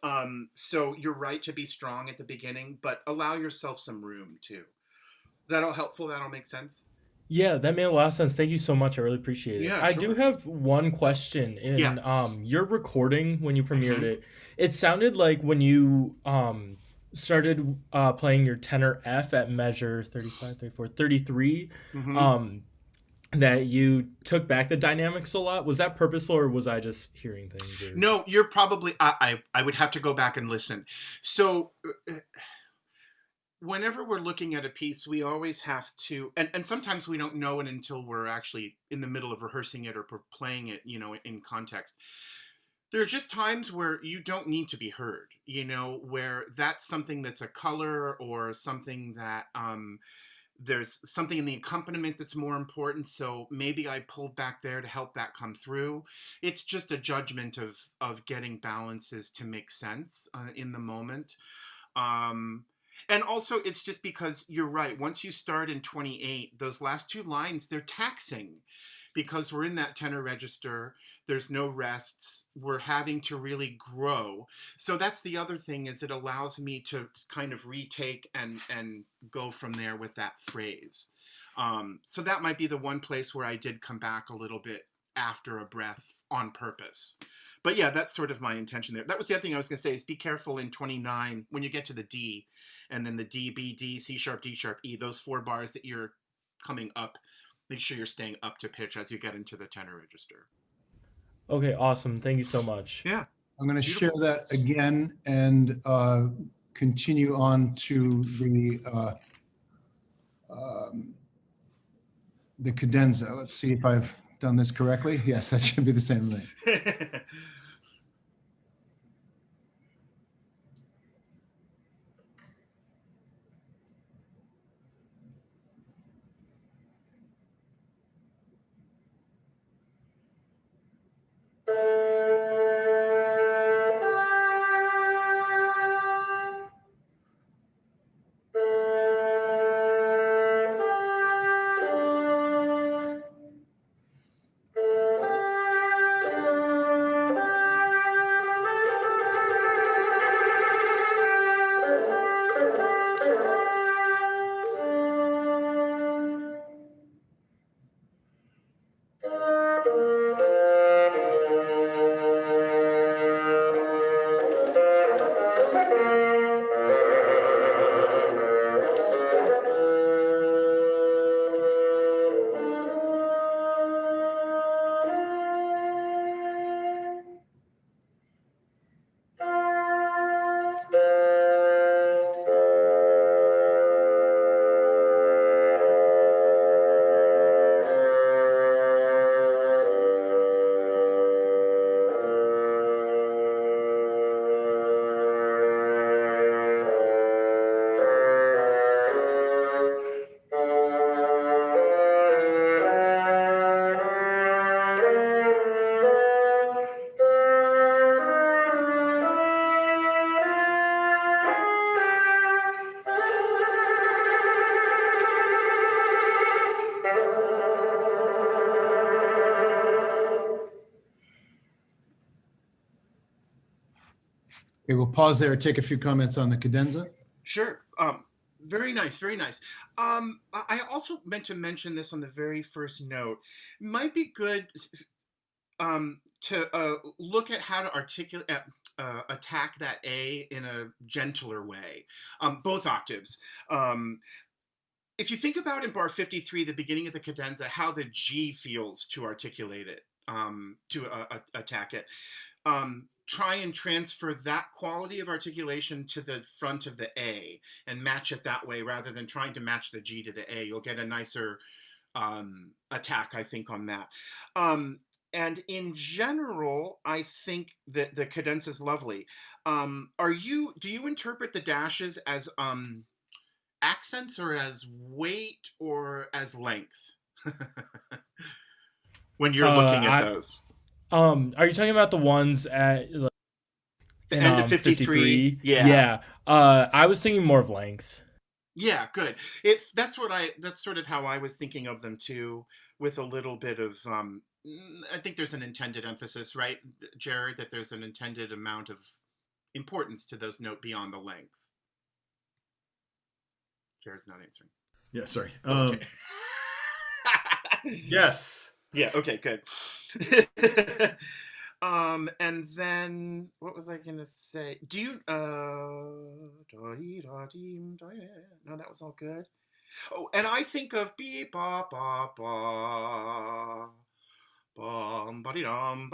so you're right to be strong at the beginning, but allow yourself some room too. Is that all helpful? That all makes sense? Yeah, that made a lot of sense. Thank you so much. I really appreciate it. Yeah, I sure. do have one question. In your recording when you premiered it, it sounded like when you started playing your tenor F at measure 35, 34, 33, that you took back the dynamics a lot. Was that purposeful, or was I just hearing things? Or... No, you're probably, I would have to go back and listen. So whenever we're looking at a piece, we always have to, and sometimes we don't know it until we're actually in the middle of rehearsing it or playing it, in context. There are just times where you don't need to be heard, where that's something that's a color or something that there's something in the accompaniment that's more important. So maybe I pulled back there to help that come through. It's just a judgment of getting balances to make sense in the moment. And also, it's just because you're right. Once you start in 28, those last 2 lines, they're taxing, because we're in that tenor register. There's no rests. We're having to really grow. So that's the other thing, is it allows me to kind of retake and go from there with that phrase. So that might be the one place where I did come back a little bit after a breath on purpose. But yeah, that's sort of my intention there. That was the other thing I was going to say, is be careful in 29 when you get to the D, and then the D, B, D, C sharp, D sharp, E, those 4 bars that you're coming up, make sure you're staying up to pitch as you get into the tenor register. Okay, awesome. Thank you so much. Yeah. I'm going to share that again and continue on to the cadenza. Let's see if I've done this correctly? Yes, that should be the same thing. Okay, we'll pause there and take a few comments on the cadenza. Sure. Very nice, very nice. I also meant to mention this on the very first note. Might be good to look at how to articulate, attack that A in a gentler way, both octaves. If you think about in bar 53, the beginning of the cadenza, how the G feels to articulate it, to attack it. Try and transfer that quality of articulation to the front of the A and match it that way rather than trying to match the G to the A. You'll get a nicer attack, I think, on that. And in general, I think that the cadenza is lovely. Do you interpret the dashes as accents or as weight or as length when you're looking at those? Are you talking about the ones at The end of 53? Yeah. I was thinking more of length. Yeah, good. That's sort of how I was thinking of them too, with a little bit of I think there's an intended emphasis, right, Jerod, that there's an intended amount of importance to those notes beyond the length. Jared's not answering. Yeah, sorry. Okay. Yes. Yeah, okay, good. And then what was I gonna say? Do you no, that was all good. Oh, and I think of beep ba ba ba bum buddy dum.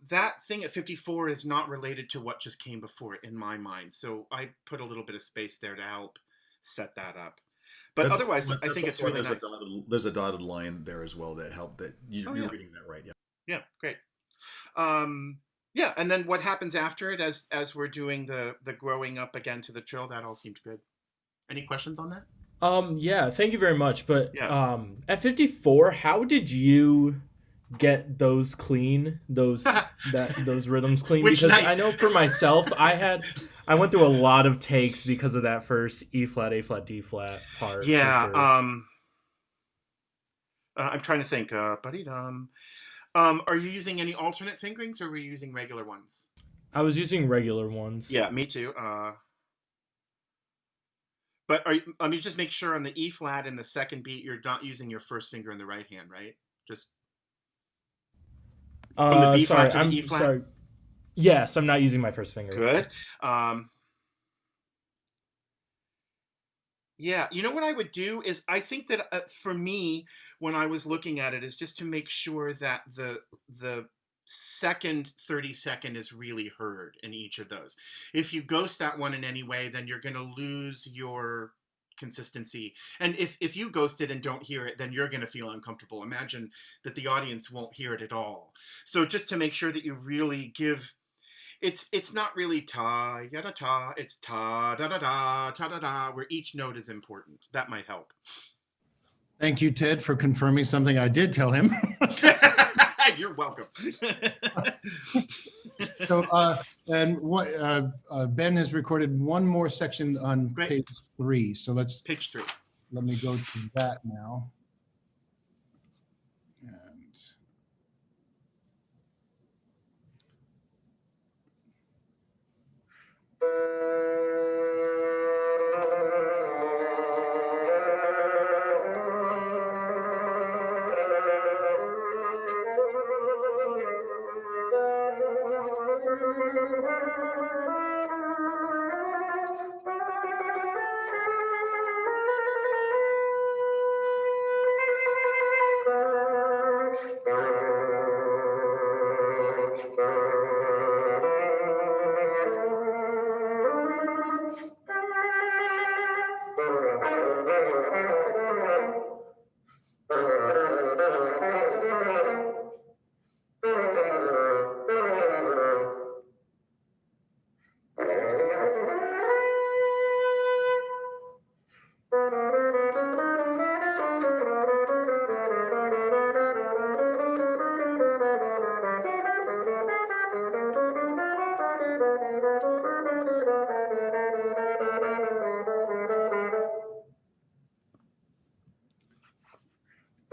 That thing at 54 is not related to what just came before it in my mind. So I put a little bit of space there to help set that up. But otherwise, I think it's really nice. There's a dotted line there as well that helped that you're reading that right. Yeah. Yeah, great. Yeah, and then what happens after it as we're doing the growing up again to the trill, that all seemed good. Any questions on that? Yeah, thank you very much. But Yeah. at 54, how did you get those clean, those rhythms clean? Which because night? I know for myself, I went through a lot of takes because of that first E flat, A flat, D flat part. Yeah. I'm trying to think. Buddy dum. Are you using any alternate fingerings, or were you using regular ones? I was using regular ones. Yeah, me too. But let me just make sure on the E flat in the second beat, you're not using your first finger in the right hand, right? Just from the B flat to the E flat. Sorry. Yes, I'm not using my first finger. Good. Yeah, you know what I would do is I think that for me, when I was looking at it, is just to make sure that the second 32nd is really heard in each of those. If you ghost that one in any way, then you're going to lose your consistency. And if you ghost it and don't hear it, then you're going to feel uncomfortable. Imagine that the audience won't hear it at all. So just to make sure that you really give, it's not really ta yada ta, it's ta da da da ta da da, where each note is important. That might help. Thank you, Ted, for confirming something I did tell him. You're welcome. So, and what Ben has recorded one more section on Great. page 3. So Page 3. let me go to that now.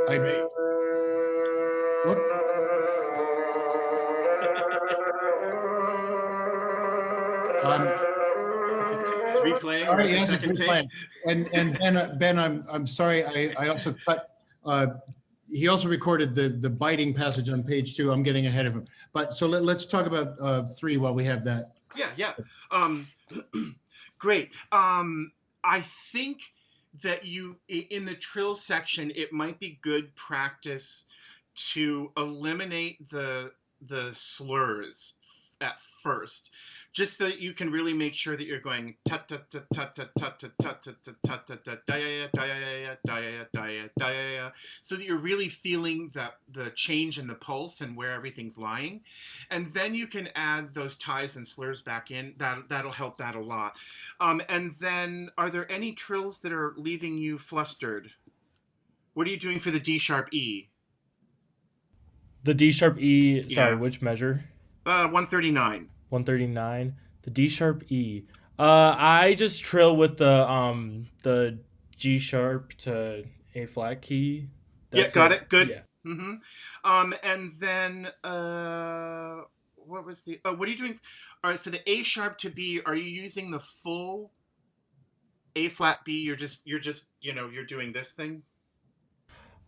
And Great. whoop. It's replaying. Sorry, That's a yes, second it's take. replaying. And Ben, I'm sorry. I also cut. He also recorded the biting passage on page 2. I'm getting ahead of him. But so let's talk about 3 while we have that. Yeah. Great. I think that you, in the trill section, it might be good practice to eliminate the slurs at first, just so that you can really make sure that you're going tut tut tut tut tut tut tut tut tut tut tut tut da da, so that you're really feeling the change in the pulse and where everything's lying, and then you can add those ties and slurs back in. That'll help that a lot. And then, are there any trills that are leaving you flustered? What are you doing for the D sharp E? The D sharp E. Sorry, Yeah. which measure? 139. 139. The D sharp E. I just trill with the G sharp to A flat key. Yeah, got it. Good. Yeah. And then what was the? What are you doing? All right, for the A sharp to B, are you using the full A flat B? You're just you're doing this thing.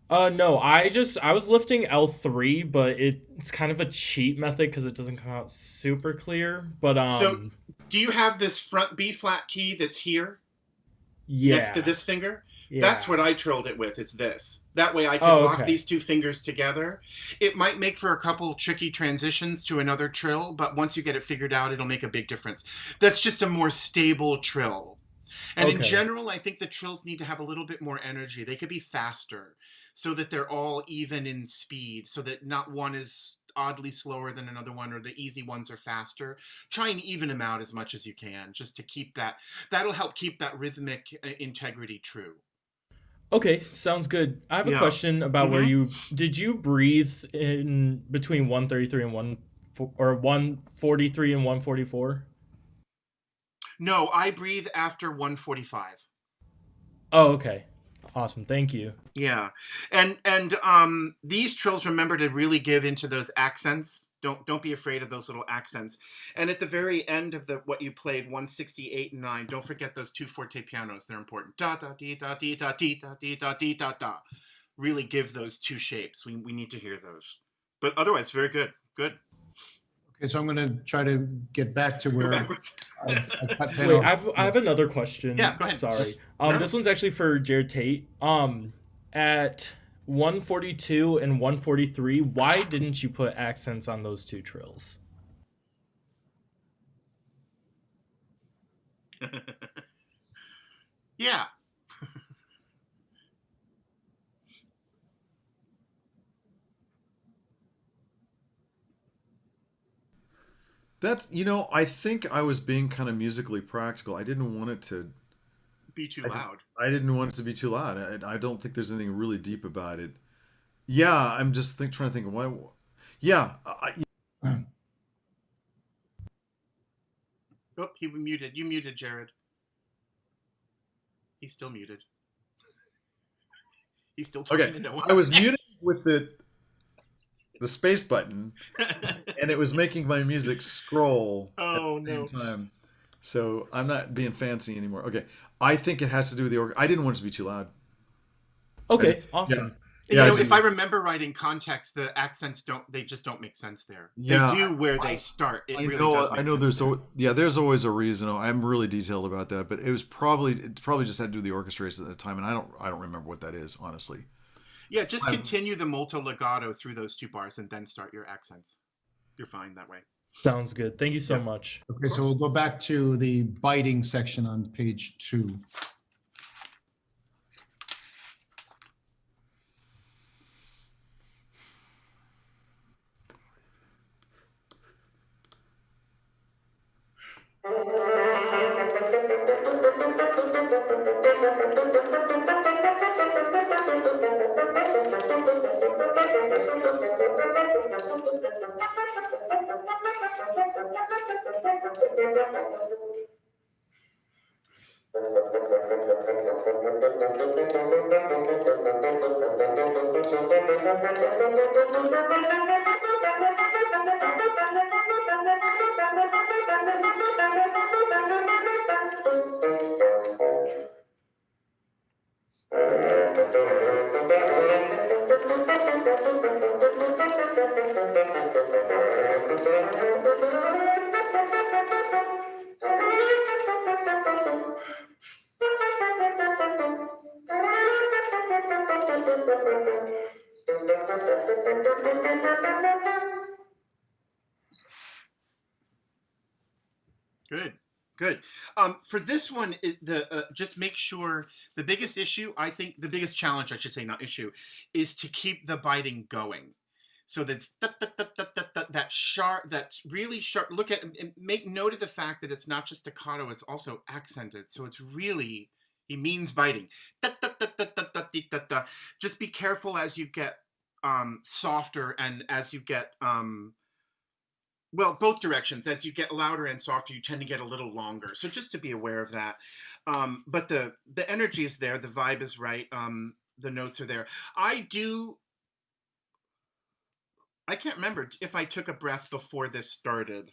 No, I was lifting L3, but it's kind of a cheat method because it doesn't come out super clear. But So, do you have this front B flat key that's here yeah, next to this finger? yeah. That's what I trilled it with. Is this? That way I can lock okay. these two fingers together. It might make for a couple tricky transitions to another trill, but once you get it figured out, it'll make a big difference. That's just a more stable trill. And in Okay. general, I think the trills need to have a little bit more energy. They could be faster so that they're all even in speed, so that not one is oddly slower than another one, or the easy ones are faster. Try and even them out as much as you can, just to keep that'll help keep that rhythmic integrity true. Okay, sounds good. I have a Yeah. question about where did you breathe in between 133 and 143 and 144? No, I breathe after 145. Oh, okay. Awesome. Thank you. Yeah. And these trills, remember to really give into those accents. Don't be afraid of those little accents. And at the very end of what you played, 168 and 9, don't forget those 2 forte pianos. They're important. Da da dee da dee da dee da dee da dee da da. Really give those 2 shapes. We need to hear those. But otherwise, very good. Good. Okay, so I'm going to try to get back to Go where backwards. I cut Ben Wait, off. I have another question. Yeah, go ahead. Sorry. No. This one's actually for Jerod Tate. At 142 and 143, why didn't you put accents on those 2 trills? Yeah. That's, I think I was being kind of musically practical. I didn't want it to Be too I just loud. I didn't want it to be too loud. I don't think there's anything really deep about it. Yeah, I'm just trying to think of why. Yeah, Oh, he muted. You muted, Jerod. He's still muted. He's still talking okay. to no one. I was muted with the space button, and it was making my music scroll at Oh the same no. time. So I'm not being fancy anymore. Okay, I think it has to do with the organ. I didn't want it to be too loud. I just, Okay, yeah, awesome. And, yeah, I if just, I remember right in context, the accents just don't make sense there. yeah. They do where I, they start. It I really know, does I make know. sense there. There's always a reason. I'm really detailed about that, but it probably just had to do with the orchestration at the time, and I don't remember what that is, honestly. Yeah, just I'm, continue the molto legato through those two bars and then start your accents. You're fine that way. Sounds good. Thank you so Yeah. much. Okay, so we'll go back to the biting section on page 2. Good. Good. For this one, just make sure the biggest issue, I think, the biggest challenge, I should say, not issue, is to keep the biting going. So that's that sharp, that's really sharp. Look at and make note of the fact that it's not just staccato; it's also accented. So it's really he means biting. Just be careful as you get softer and as you get well, both directions. As you get louder and softer, you tend to get a little longer. So just to be aware of that. But the energy is there. The vibe is right. The notes are there. I can't remember if I took a breath before this started.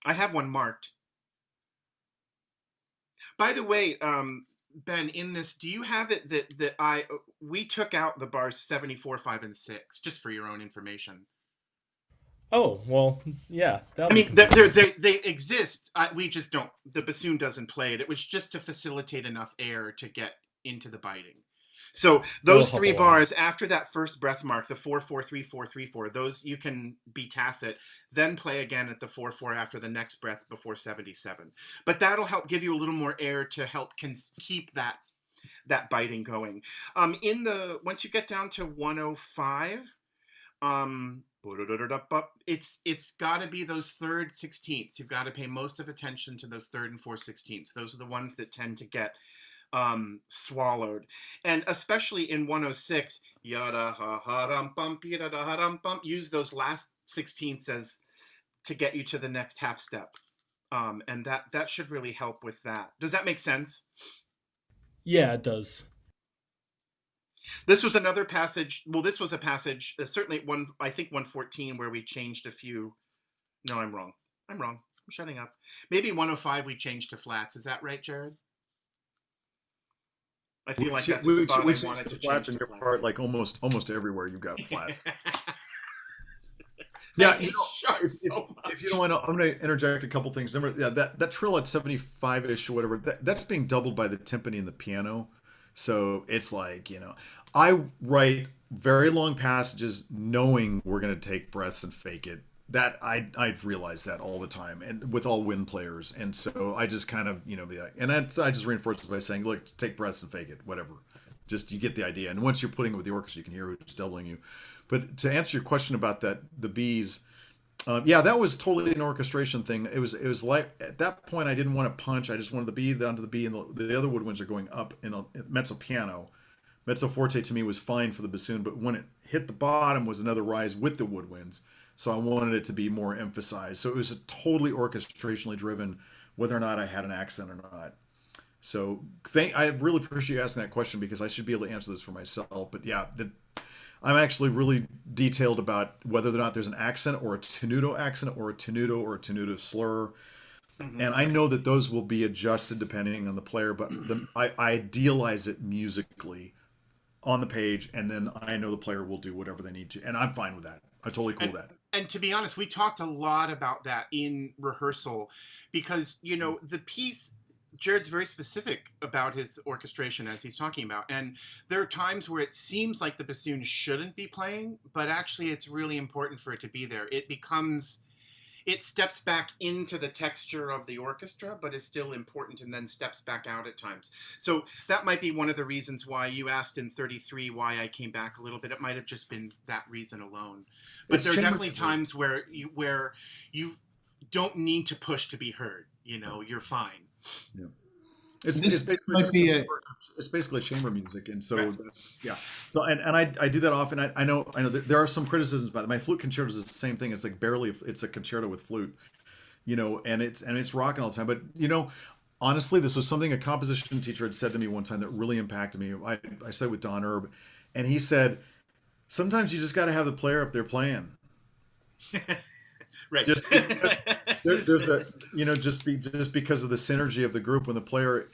I have one marked. By the way, Ben, in this, do you have it that we took out the bars 74, 5, and 6, just for your own information? Oh, well, yeah. I mean, they exist. We just don't. The bassoon doesn't play it. It was just to facilitate enough air to get into the biting. So those three bars after that first breath mark, the 4 4 3 4 3 4, those you can be tacit. Then play again at the 4 4 after the next breath before 77. But that'll help give you a little more air to help keep that biting going. Once you get down to 105, it's got to be those third sixteenths. You've got to pay most of attention to those third and fourth sixteenths. Those are the ones that tend to get swallowed, and especially in 106, yada ha ha rum bump yada ha rum bump. Use those last sixteenths as to get you to the next half step, and that should really help with that. Does that make sense? Yeah, it does. This was another passage. Well, this was a passage, certainly I think 114, where we changed a few. No, I'm wrong. I'm shutting up. Maybe 105 we changed to flats. Is that right, Jerod? I feel like that's a spot I wanted to change in to your flats. part, like almost everywhere you've got flats. Yeah, if you don't want to, I'm going to interject a couple things. Yeah, that trill at 75-ish or whatever, that's being doubled by the timpani and the piano. So it's like, I write very long passages knowing we're going to take breaths and fake it. That I realize that all the time, and with all wind players. And so I just kind of, be like, and I just reinforce it by saying, look, take breaths and fake it, whatever. Just, you get the idea. And once you're putting it with the orchestra, you can hear who's doubling you. But to answer your question about the B's, Yeah, that was totally an orchestration thing. It was like at that point I didn't want to punch. I just wanted the B down to the B, and the other woodwinds are going up in a mezzo piano. Mezzo forte to me was fine for the bassoon, but when it hit the bottom was another rise with the woodwinds. So I wanted it to be more emphasized. So it was a totally orchestrationally driven, whether or not I had an accent or not. So I really appreciate you asking that question because I should be able to answer this for myself. But yeah, I'm actually really detailed about whether or not there's an accent or a tenuto accent or a tenuto slur. Mm-hmm. And I know that those will be adjusted depending on the player, but I idealize it musically on the page, and then I know the player will do whatever they need to. And I'm fine with that. I'm totally cool with that. And to be honest, we talked a lot about that in rehearsal because, you know, the piece, Jerod's very specific about his orchestration as he's talking about. And there are times where it seems like the bassoon shouldn't be playing, but actually it's really important for it to be there. It steps back into the texture of the orchestra, but is still important and then steps back out at times. So that might be one of the reasons why you asked in 33 why I came back a little bit. It might have just been that reason alone. But there are definitely times where you don't need to push to be heard. You know, you're fine. Yeah. It's basically it's basically chamber music, and so that's, yeah. So and I do that often. I know there are some criticisms about it. My flute concertos is the same thing. It's like it's a concerto with flute, you know, and it's rocking all the time. But you know, honestly, this was something a composition teacher had said to me one time that really impacted me. I said with Don Erb, and he said, sometimes you just got to have the player up there playing. Right. Just there's a, you know, just because of the synergy of the group when the player,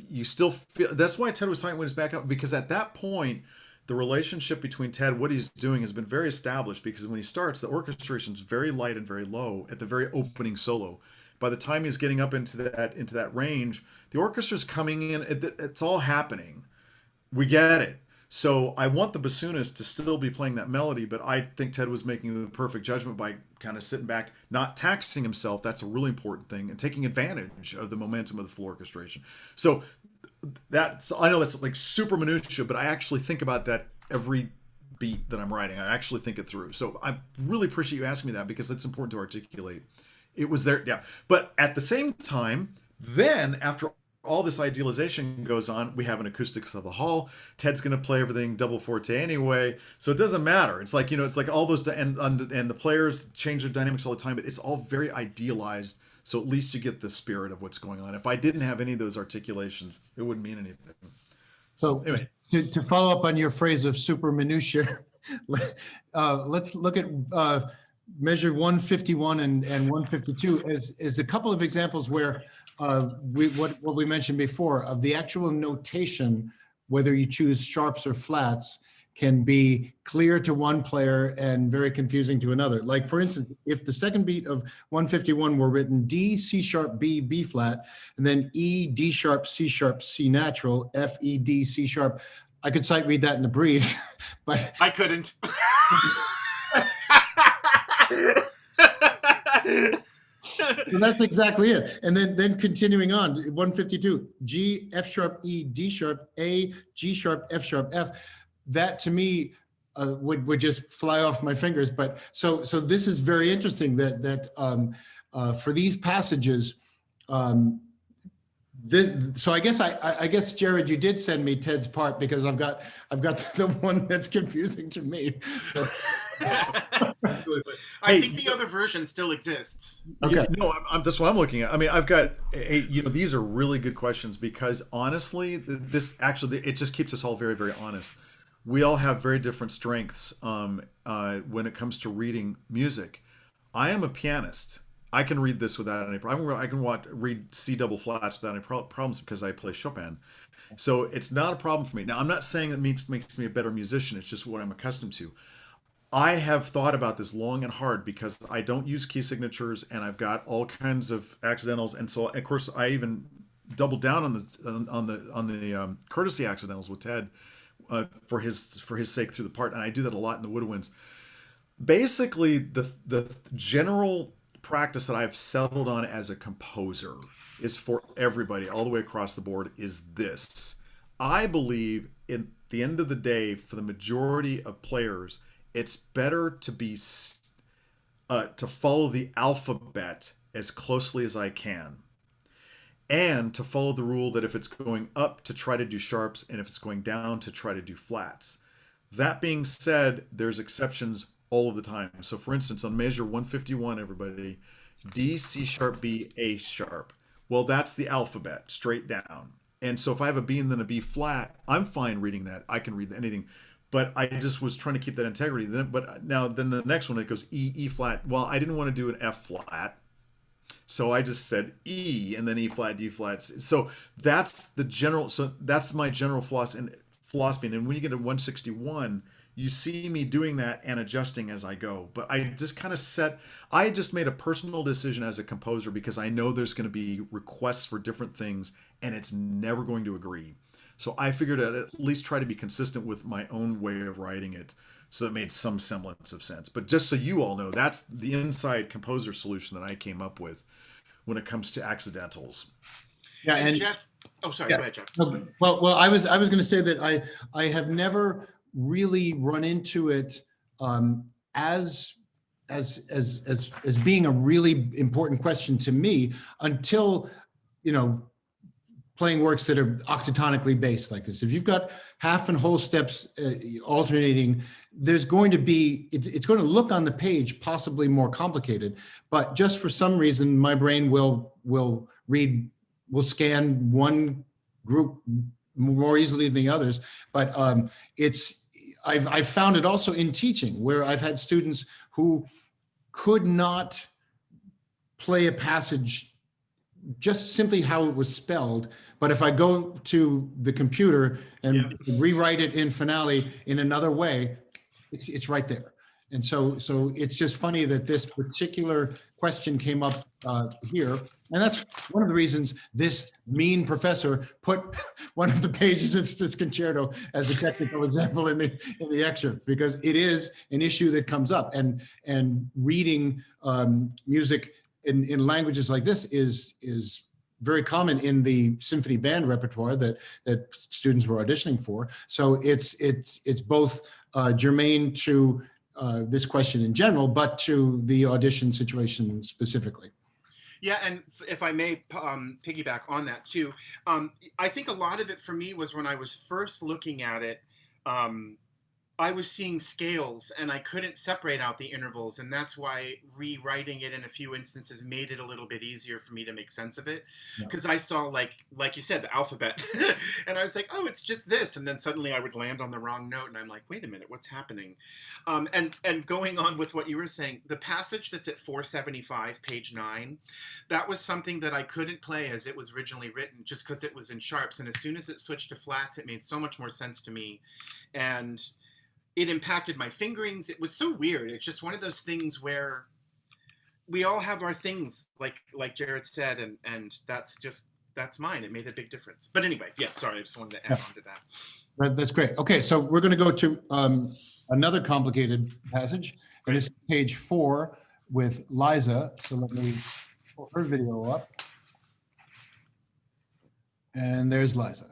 you still feel. That's why Ted was talking when he's back up, because at that point the relationship between Ted, what he's doing, has been very established, because when he starts, the orchestration is very light and very low at the very opening solo. By the time he's getting up into that range, the orchestra's coming in. It's all happening. We get it. So I want the bassoonist to still be playing that melody, but I think Ted was making the perfect judgment by kind of sitting back, not taxing himself. That's a really important thing, and taking advantage of the momentum of the full orchestration. So I know that's like super minutia, but I actually think about that every beat that I'm writing. I actually think it through. So I really appreciate you asking me that, because it's important to articulate. It was there, yeah. But at the same time, then after all this idealization goes on, we have an acoustics of the hall. Ted's going to play everything double forte anyway, so it doesn't matter. It's like, you know, it's like all those, and the players change their dynamics all the time, but it's all very idealized. So at least you get the spirit of what's going on. If I didn't have any of those articulations, it wouldn't mean anything. So anyway, to follow up on your phrase of super minutia, let's look at measure 151 and 152 as a couple of examples where what we mentioned before of the actual notation, whether you choose sharps or flats, can be clear to one player and very confusing to another. Like, for instance, if the second beat of 151 were written D, C sharp, B, B flat, and then E, D sharp, C natural, F, E, D, C sharp, I could sight read that in a breeze, but I couldn't. So that's exactly it. And then continuing on, 152, G, F sharp, E, D sharp, A, G sharp, F. That to me would just fly off my fingers. But so this is very interesting that for these passages, so I guess Jerod, you did send me Ted's part, because I've got the one that's confusing to me. I think the other version still exists. Okay. No, that's what I'm looking at. I mean, I've got, you know, these are really good questions, because honestly, this actually, it just keeps us all very, very honest. We all have very different strengths when it comes to reading music. I am a pianist. I can read this without any problem. I can read C double flats without any problems, because I play Chopin. So it's not a problem for me. Now, I'm not saying that makes me a better musician. It's just what I'm accustomed to. I have thought about this long and hard, because I don't use key signatures, and I've got all kinds of accidentals, and so of course I even doubled down on the courtesy accidentals with Ted for his sake through the part, and I do that a lot in the woodwinds. Basically, the general practice that I've settled on as a composer is for everybody all the way across the board is this. I believe in the end of the day, for the majority of players, it's better to be to follow the alphabet as closely as I can, and to follow the rule that if it's going up, to try to do sharps, and if it's going down, to try to do flats. That being said, there's exceptions all of the time. So for instance, on measure 151, everybody, D, C sharp, B, A sharp. Well, that's the alphabet straight down. And so if I have a B and then a B flat, I'm fine reading that. I can read anything. But I just was trying to keep that integrity. Then the next one, it goes E, E flat. Well, I didn't want to do an F flat. So I just said E and then E flat, D flat. So that's my general philosophy. And when you get to 161, you see me doing that and adjusting as I go. But I just made a personal decision as a composer, because I know there's going to be requests for different things and it's never going to agree. So I figured I'd at least try to be consistent with my own way of writing it, so it made some semblance of sense. But just so you all know, that's the inside composer solution that I came up with when it comes to accidentals. Yeah, and Jeff. Oh, sorry. Yeah. Go ahead, Jeff. Well, I was going to say that I have never really run into it as being a really important question to me until, playing works that are octatonically based like this. If you've got half and whole steps alternating, there's going to be, it's going to look on the page possibly more complicated, but just for some reason, my brain will scan one group more easily than the others. But I've found it also in teaching, where I've had students who could not play a passage just simply how it was spelled. But if I go to the computer and rewrite it in Finale in another way, it's right there. And so it's just funny that this particular question came up here. And that's one of the reasons this mean professor put one of the pages of this concerto as a technical example in the excerpt, because it is an issue that comes up. And reading music in languages like this is very common in the symphony band repertoire that students were auditioning for. So it's both germane to this question in general, but to the audition situation specifically. Yeah, and if I may piggyback on that too, I think a lot of it for me was when I was first looking at it, I was seeing scales and I couldn't separate out the intervals, and that's why rewriting it in a few instances made it a little bit easier for me to make sense of it, because I saw, like you said, the alphabet and I was like, oh, it's just this, and then suddenly I would land on the wrong note and I'm like, wait a minute, what's happening? And going on with what you were saying, the passage that's at 475 page 9, that was something that I couldn't play as it was originally written, just because it was in sharps, and as soon as it switched to flats, it made so much more sense to me, and it impacted my fingerings. It was so weird. It's just one of those things where we all have our things, like Jerod said, and that's mine. It made a big difference. But anyway, yeah, sorry, I just wanted to add on to that. That's great. Okay, so we're going to go to another complicated passage, and this is page 4 with Liza. So let me pull her video up. And there's Liza.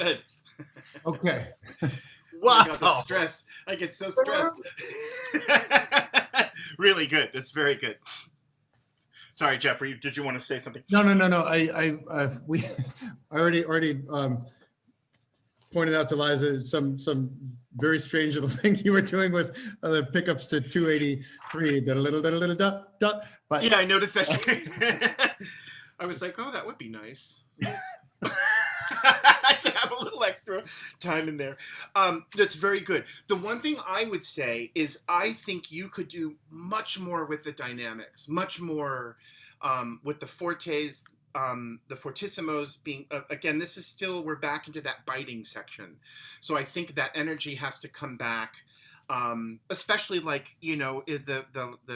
Good. Okay. Wow. Oh my God, the stress. I get so stressed. Really good. That's very good. Sorry, Jeff, did you want to say something? No. I already pointed out to Liza some very strange little thing you were doing with the pickups to 283. But yeah, I noticed that too. I was like, oh, that would be nice. To have a little extra time in there. That's very good. The one thing I would say is I think you could do much more with the dynamics, much more with the fortes, the fortissimos being, again, this is still, we're back into that biting section. So I think that energy has to come back, especially like, you know, the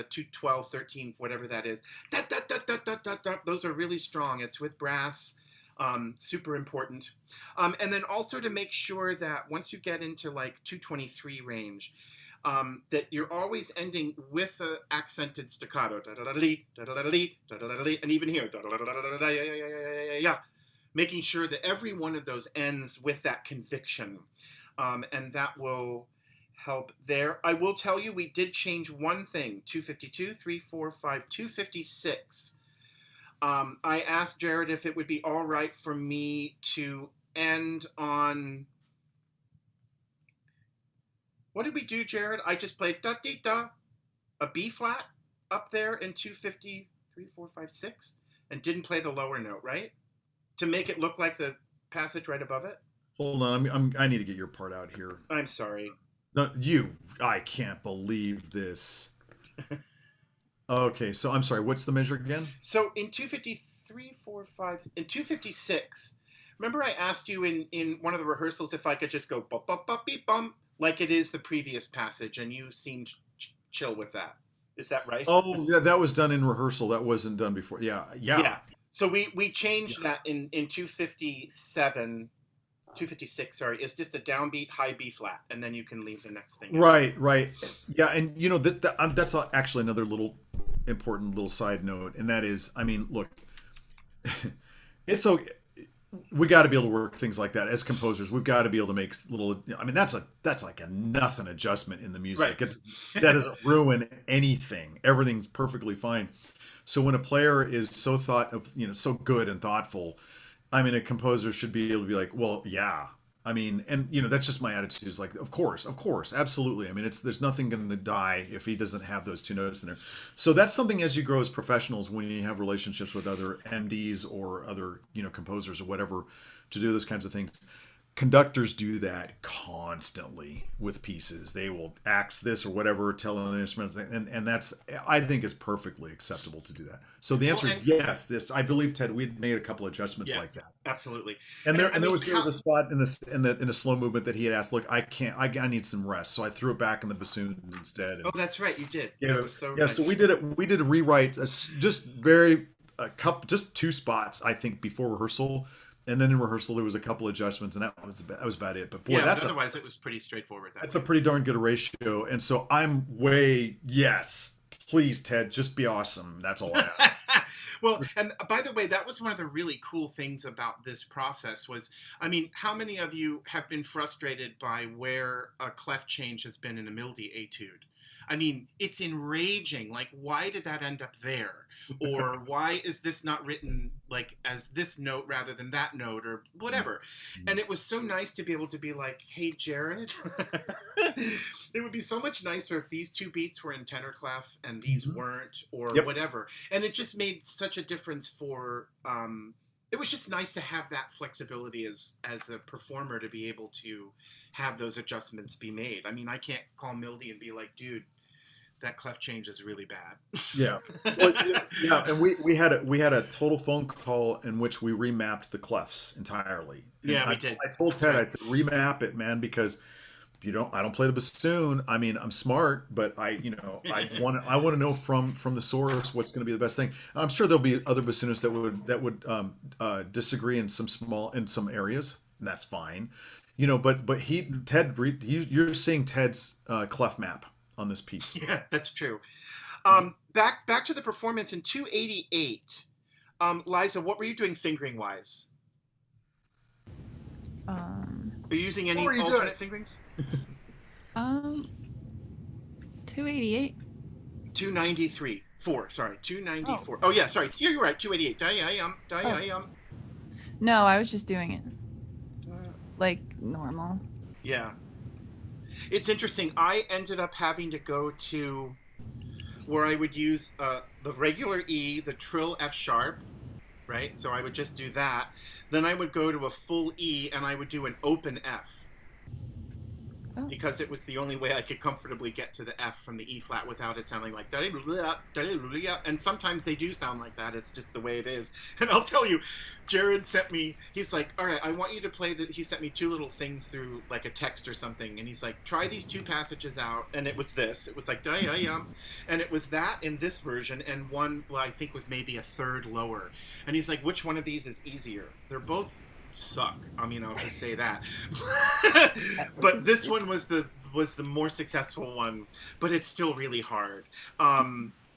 212, 13, whatever that is. Those are really strong. It's with brass. Super important. And then also to make sure that once you get into like 223 range, that you're always ending with an accented staccato, and even here, making sure that every one of those ends with that conviction, and that will help there. I will tell you, we did change one thing, 252, 3, 4, 5, 256. I asked Jerod if it would be all right for me to end on, what did we do, Jerod? I just played da-dee-da, a B flat up there in 250, 3, 4, 5, 6, and didn't play the lower note, right? To make it look like the passage right above it? Hold on, I need to get your part out here. I'm sorry. No, I can't believe this. Okay, so I'm sorry, what's the measure again? So in 253, 4, 5, in 256, remember I asked you in one of the rehearsals if I could just go bum, bum, bum, beep, bum, like it is the previous passage, and you seemed chill with that. Is that right? Oh, yeah, that was done in rehearsal. That wasn't done before. Yeah. So we changed that in 257, 256, sorry, it's just a downbeat high B flat, and then you can leave the next thing. Right. Yeah, and you know that's actually another little important little side note, and that is, I mean, look, it's okay. We got to be able to work things like that as composers. We've got to be able to make little. I mean, that's like a nothing adjustment in the music. Right. That doesn't ruin anything. Everything's perfectly fine. So when a player is so so good and thoughtful, I mean, a composer should be able to be like, well, yeah. I mean, and you know, that's just my attitude. Is like, of course, absolutely. I mean, there's nothing going to die if he doesn't have those two notes in there. So that's something as you grow as professionals, when you have relationships with other MDs or other, you know, composers or whatever, to do those kinds of things. Conductors do that constantly with pieces. They will axe this or whatever, tell an instrument, and that's, I think, is perfectly acceptable to do that. So the answer is yes. I believe, Ted, we'd made a couple adjustments like that. Absolutely. And there was a spot in a slow movement that he had asked, look, I need some rest, so I threw it back in the bassoon instead. Oh, that's right, you did. Yeah, that was so nice. So we did a rewrite, just two spots, I think, before rehearsal. And then in rehearsal, there was a couple adjustments, and that was about it. But boy, otherwise it was pretty straightforward. That's a pretty darn good ratio. And so I'm yes, please, Ted, just be awesome. That's all I have. Well, and by the way, that was one of the really cool things about this process was, I mean, how many of you have been frustrated by where a clef change has been in a Mildy etude? I mean, it's enraging. Like, why did that end up there? Or why is this not written like as this note rather than that note, or whatever? And it was so nice to be able to be like, hey, Jerod, it would be so much nicer if these two beats were in tenor clef and these weren't, or whatever. And it just made such a difference for, it was just nice to have that flexibility as a performer to be able to have those adjustments be made. I mean, I can't call Mildy and be like, dude, that clef change is really bad. Yeah. Well, yeah, and we had a total phone call in which we remapped the clefs entirely. And we did. I told Ted, I said, remap it, man, because I don't play the bassoon. I mean, I'm smart, but I want to know from the source what's going to be the best thing. I'm sure there'll be other bassoonists that would disagree in some areas, and that's fine. You know, but you're seeing Ted's clef map on this piece. Yeah, that's true. Back to the performance in 288. Liza, what were you doing fingering wise? Are you using any What were you alternate doing? fingerings? 288. 293. 294. Oh. Oh, yeah, sorry. You're right. 288. No, I was just doing it like normal. Yeah. It's interesting. I ended up having to go to where I would use the regular E, the trill F sharp, right? So I would just do that. Then I would go to a full E and I would do an open F. Oh. Because it was the only way I could comfortably get to the F from the E flat without it sounding like, and sometimes they do sound like that. It's just the way it is. And I'll tell you, Jerod sent me, he's like, all right, I want you to play he sent me 2 little things through like a text or something. And he's like, try these 2 passages out. And it was this. It was like, and it was that in this version. And one, well, I think was maybe a third lower. And he's like, which one of these is easier? They're both suck. I mean, I'll just say that. But this one was the more successful one, but it's still really hard.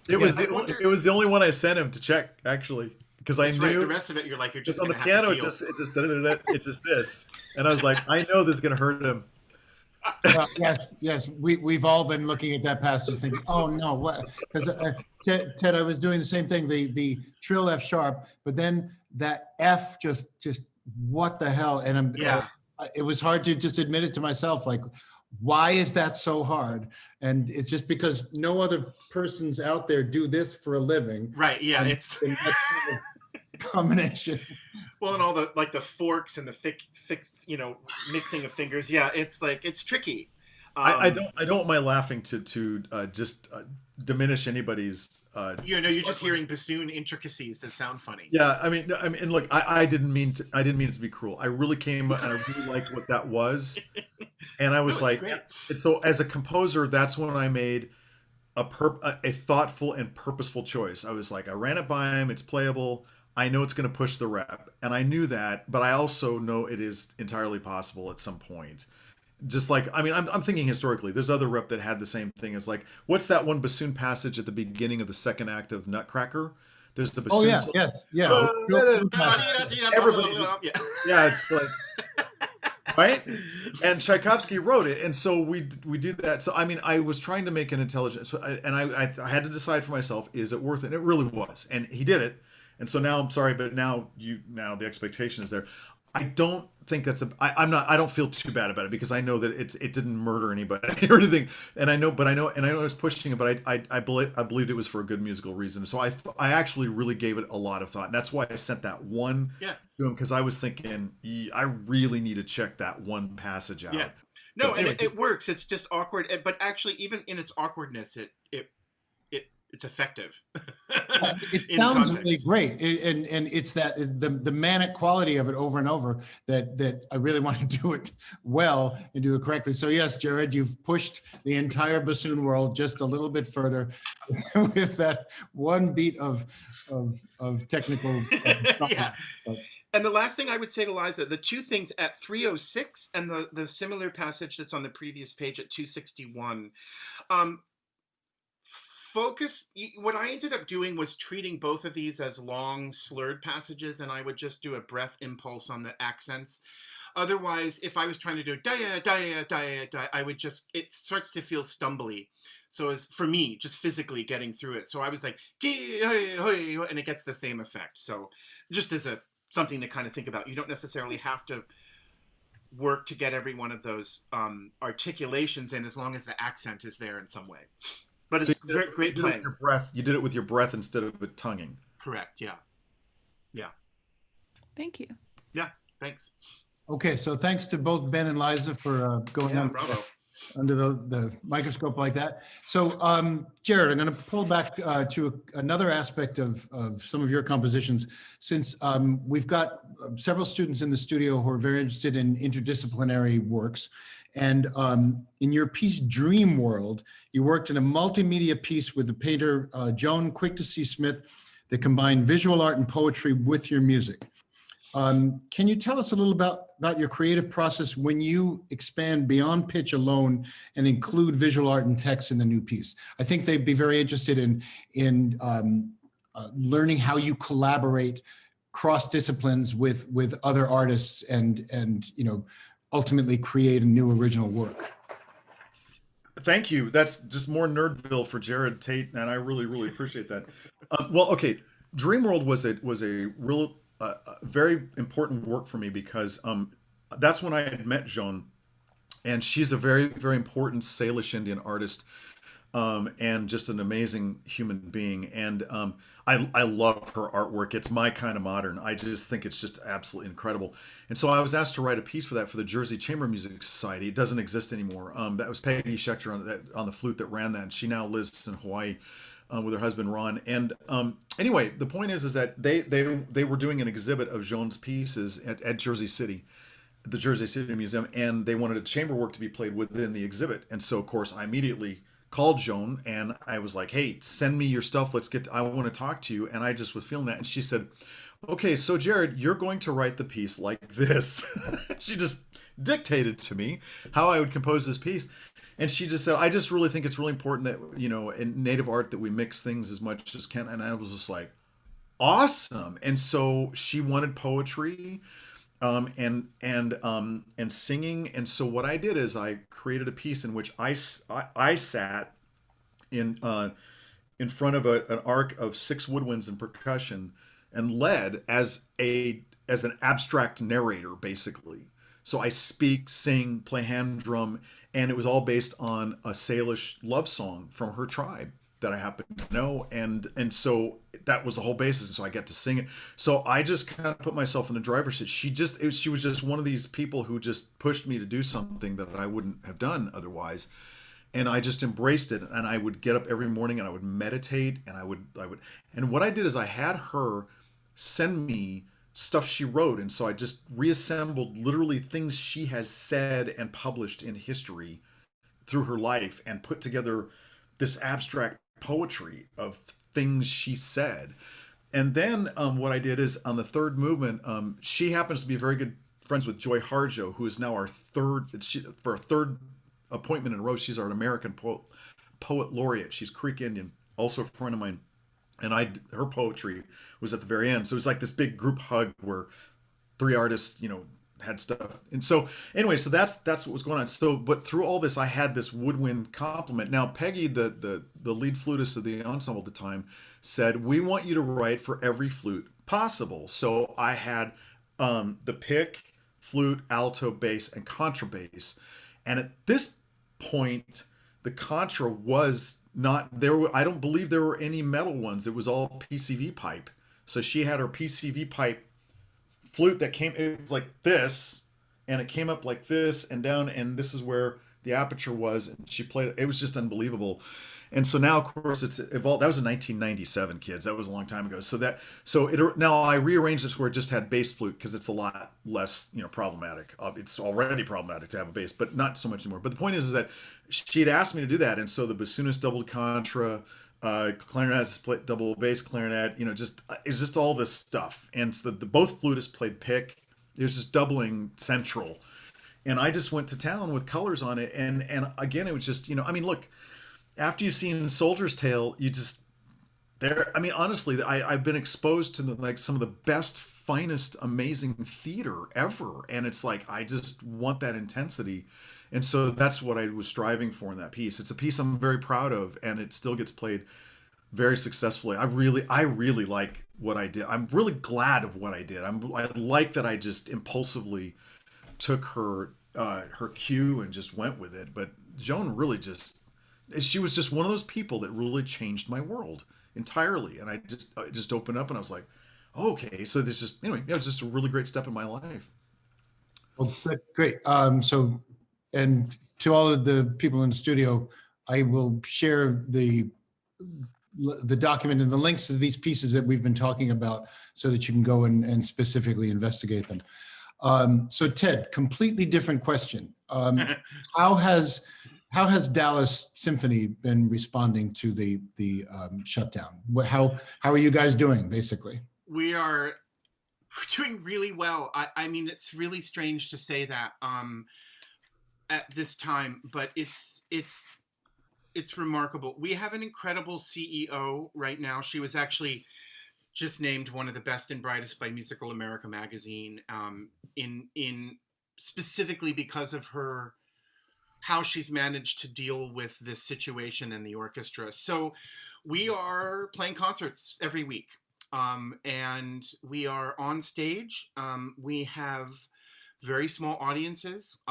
It was the only one I sent him to check, actually, because I knew right. The rest of it, you're like, you're just on the piano. It's just this, and I was like, I know this is gonna hurt him. Yes, we've all been looking at that passage thinking, oh no, what? Because Ted, I was doing the same thing, the trill F sharp, but then that F just what the hell? And it was hard to just admit it to myself, like, why is that so hard? And it's just because no other persons out there do this for a living. Right. Yeah. And, It's and that's the combination. Well, and all the like the forks and the fixed, mixing of fingers. Yeah. It's like, it's tricky. I don't mind laughing to just diminish anybody's. You're just hearing bassoon intricacies that sound funny. Yeah, I mean, look, I didn't mean it to be cruel. I really came and I really liked what that was, and I was like, and so as a composer, that's when I made a thoughtful and purposeful choice. I was like, I ran it by him. It's playable. I know it's going to push the rep, and I knew that, but I also know it is entirely possible at some point. Just like, I mean, I'm thinking historically, there's other rep that had the same thing. It's like, what's that one bassoon passage at the beginning of the second act of Nutcracker? There's the bassoon. Oh yeah, Everybody, yeah, it's like, right? And Tchaikovsky wrote it, and so we do that. So I mean, I was trying to make an intelligent, and I had to decide for myself, is it worth it? And it really was, and he did it. And so now I'm sorry, but now the expectation is there. I don't think that's I don't feel too bad about it because I know that it didn't murder anybody or anything, and I know I was pushing it, but I believed it was for a good musical reason. So I actually really gave it a lot of thought, and that's why I sent that one to him, because I was thinking I really need to check that one passage out. Yeah, no, and it works. It's just awkward, but actually, even in its awkwardness, it's effective. It sounds really great, and it's that the manic quality of it over and over that I really want to do it well and do it correctly. So yes, Jerod, you've pushed the entire bassoon world just a little bit further with that one beat of technical. Yeah. And the last thing I would say to Liza, the 2 things at 306 and the similar passage that's on the previous page at 261. What I ended up doing was treating both of these as long slurred passages, and I would just do a breath impulse on the accents. Otherwise, if I was trying to do I would it starts to feel stumbly. So as for me, just physically getting through it. So I was like, and it gets the same effect. So just as something to kind of think about, you don't necessarily have to work to get every one of those articulations in as long as the accent is there in some way. But it's great playing. You did it with your breath instead of with tonguing. Correct. Yeah. Yeah. Thank you. Yeah. Thanks. Okay, so thanks to both Ben and Liza for going under the microscope like that. So, Jerod, I'm going to pull back to another aspect of some of your compositions, since we've got several students in the studio who are very interested in interdisciplinary works. And in your piece, Dreamworld, you worked in a multimedia piece with the painter Joan Quick-to-See Smith that combined visual art and poetry with your music. Can you tell us a little about your creative process when you expand beyond pitch alone and include visual art and text in the new piece? I think they'd be very interested in learning how you collaborate cross disciplines with other artists and ultimately create a new original work? Thank you. That's just more Nerdville for Jerod Tate, and I really, really appreciate that. Well, okay, Dreamworld was a real very important work for me because that's when I had met Joan, and she's a very, very important Salish Indian artist, and just an amazing human being. And I love her artwork. It's my kind of modern. I just think it's just absolutely incredible. And so I was asked to write a piece for that for the Jersey Chamber Music Society. It doesn't exist anymore. That was Peggy Schechter on the flute that ran that. And she now lives in Hawaii with her husband Ron. And anyway, the point is that they were doing an exhibit of Joan's pieces at Jersey City, the Jersey City Museum, and they wanted a chamber work to be played within the exhibit. And so, of course, I immediately called Joan and I was like, "Hey, send me your stuff. I want to talk to you." And I just was feeling that. And she said, "Okay, so Jerod, you're going to write the piece like this." She just dictated to me how I would compose this piece. And she just said, "I just really think it's really important that, in native art that we mix things as much as can." And I was just like, awesome. And so she wanted poetry, and singing. And so what I did is I created a piece in which I sat in front of an arc of 6 woodwinds and percussion and led as an abstract narrator, basically. So I speak, sing, play hand drum, and it was all based on a Salish love song from her tribe that I happen to know, and so that was the whole basis. And so I get to sing it. So I just kind of put myself in the driver's seat. She was just one of these people who just pushed me to do something that I wouldn't have done otherwise, and I just embraced it. And I would get up every morning and I would meditate, and I would, and what I did is I had her send me stuff she wrote, and so I just reassembled literally things she has said and published in history through her life, and put together this abstract poetry of things she said. And then what I did is on the third movement, she happens to be very good friends with Joy Harjo, who is now for a third appointment in a row, she's our American poet laureate. She's Creek Indian, also a friend of mine. And her poetry was at the very end. So it was like this big group hug where 3 artists, had stuff. And so anyway, so that's what was going on. So, but through all this, I had this Woodwind Compliment. Now, Peggy, the lead flutist of the ensemble at the time, said, "We want you to write for every flute possible." So I had the pick, flute, alto, bass, and contrabass. And at this point, the contra was not there. I don't believe there were any metal ones. It was all PCV pipe. So she had her PCV pipe flute that it was like this, and it came up like this and down, and this is where the aperture was, and she played it. It was just unbelievable. And so now, of course, it's evolved. That was in 1997, kids. That was a long time ago. Now I rearranged this where it just had bass flute because it's a lot less, problematic. It's already problematic to have a bass, but not so much anymore. But the point is that she'd asked me to do that, and so the bassoonist doubled contra, clarinet split double bass clarinet, it's just all this stuff. And so the both flutists played pick. It was just doubling central, and I just went to town with colors on it. And again, it was just, look, after you've seen Soldier's Tale, honestly, I've been exposed to like some of the best, finest, amazing theater ever, and it's like I just want that intensity. And so that's what I was striving for in that piece. It's a piece I'm very proud of, and it still gets played very successfully. I really like what I did. I'm really glad of what I did. I like that I just impulsively took her cue and just went with it. But Joan really she was just one of those people that really changed my world entirely. And I just opened up and I was like, oh, okay. So this just, it was just a really great step in my life. Well, great. And to all of the people in the studio, I will share the document and the links to these pieces that we've been talking about so that you can go and specifically investigate them. So Ted, completely different question. How has Dallas Symphony been responding to the shutdown? How are you guys doing, basically? We're doing really well. I mean, it's really strange to say that at this time, but it's remarkable. We have an incredible CEO right now. She was actually just named one of the best and brightest by Musical America magazine in specifically because of how she's managed to deal with this situation in the orchestra. So we are playing concerts every week, and we are on stage. We have very small audiences.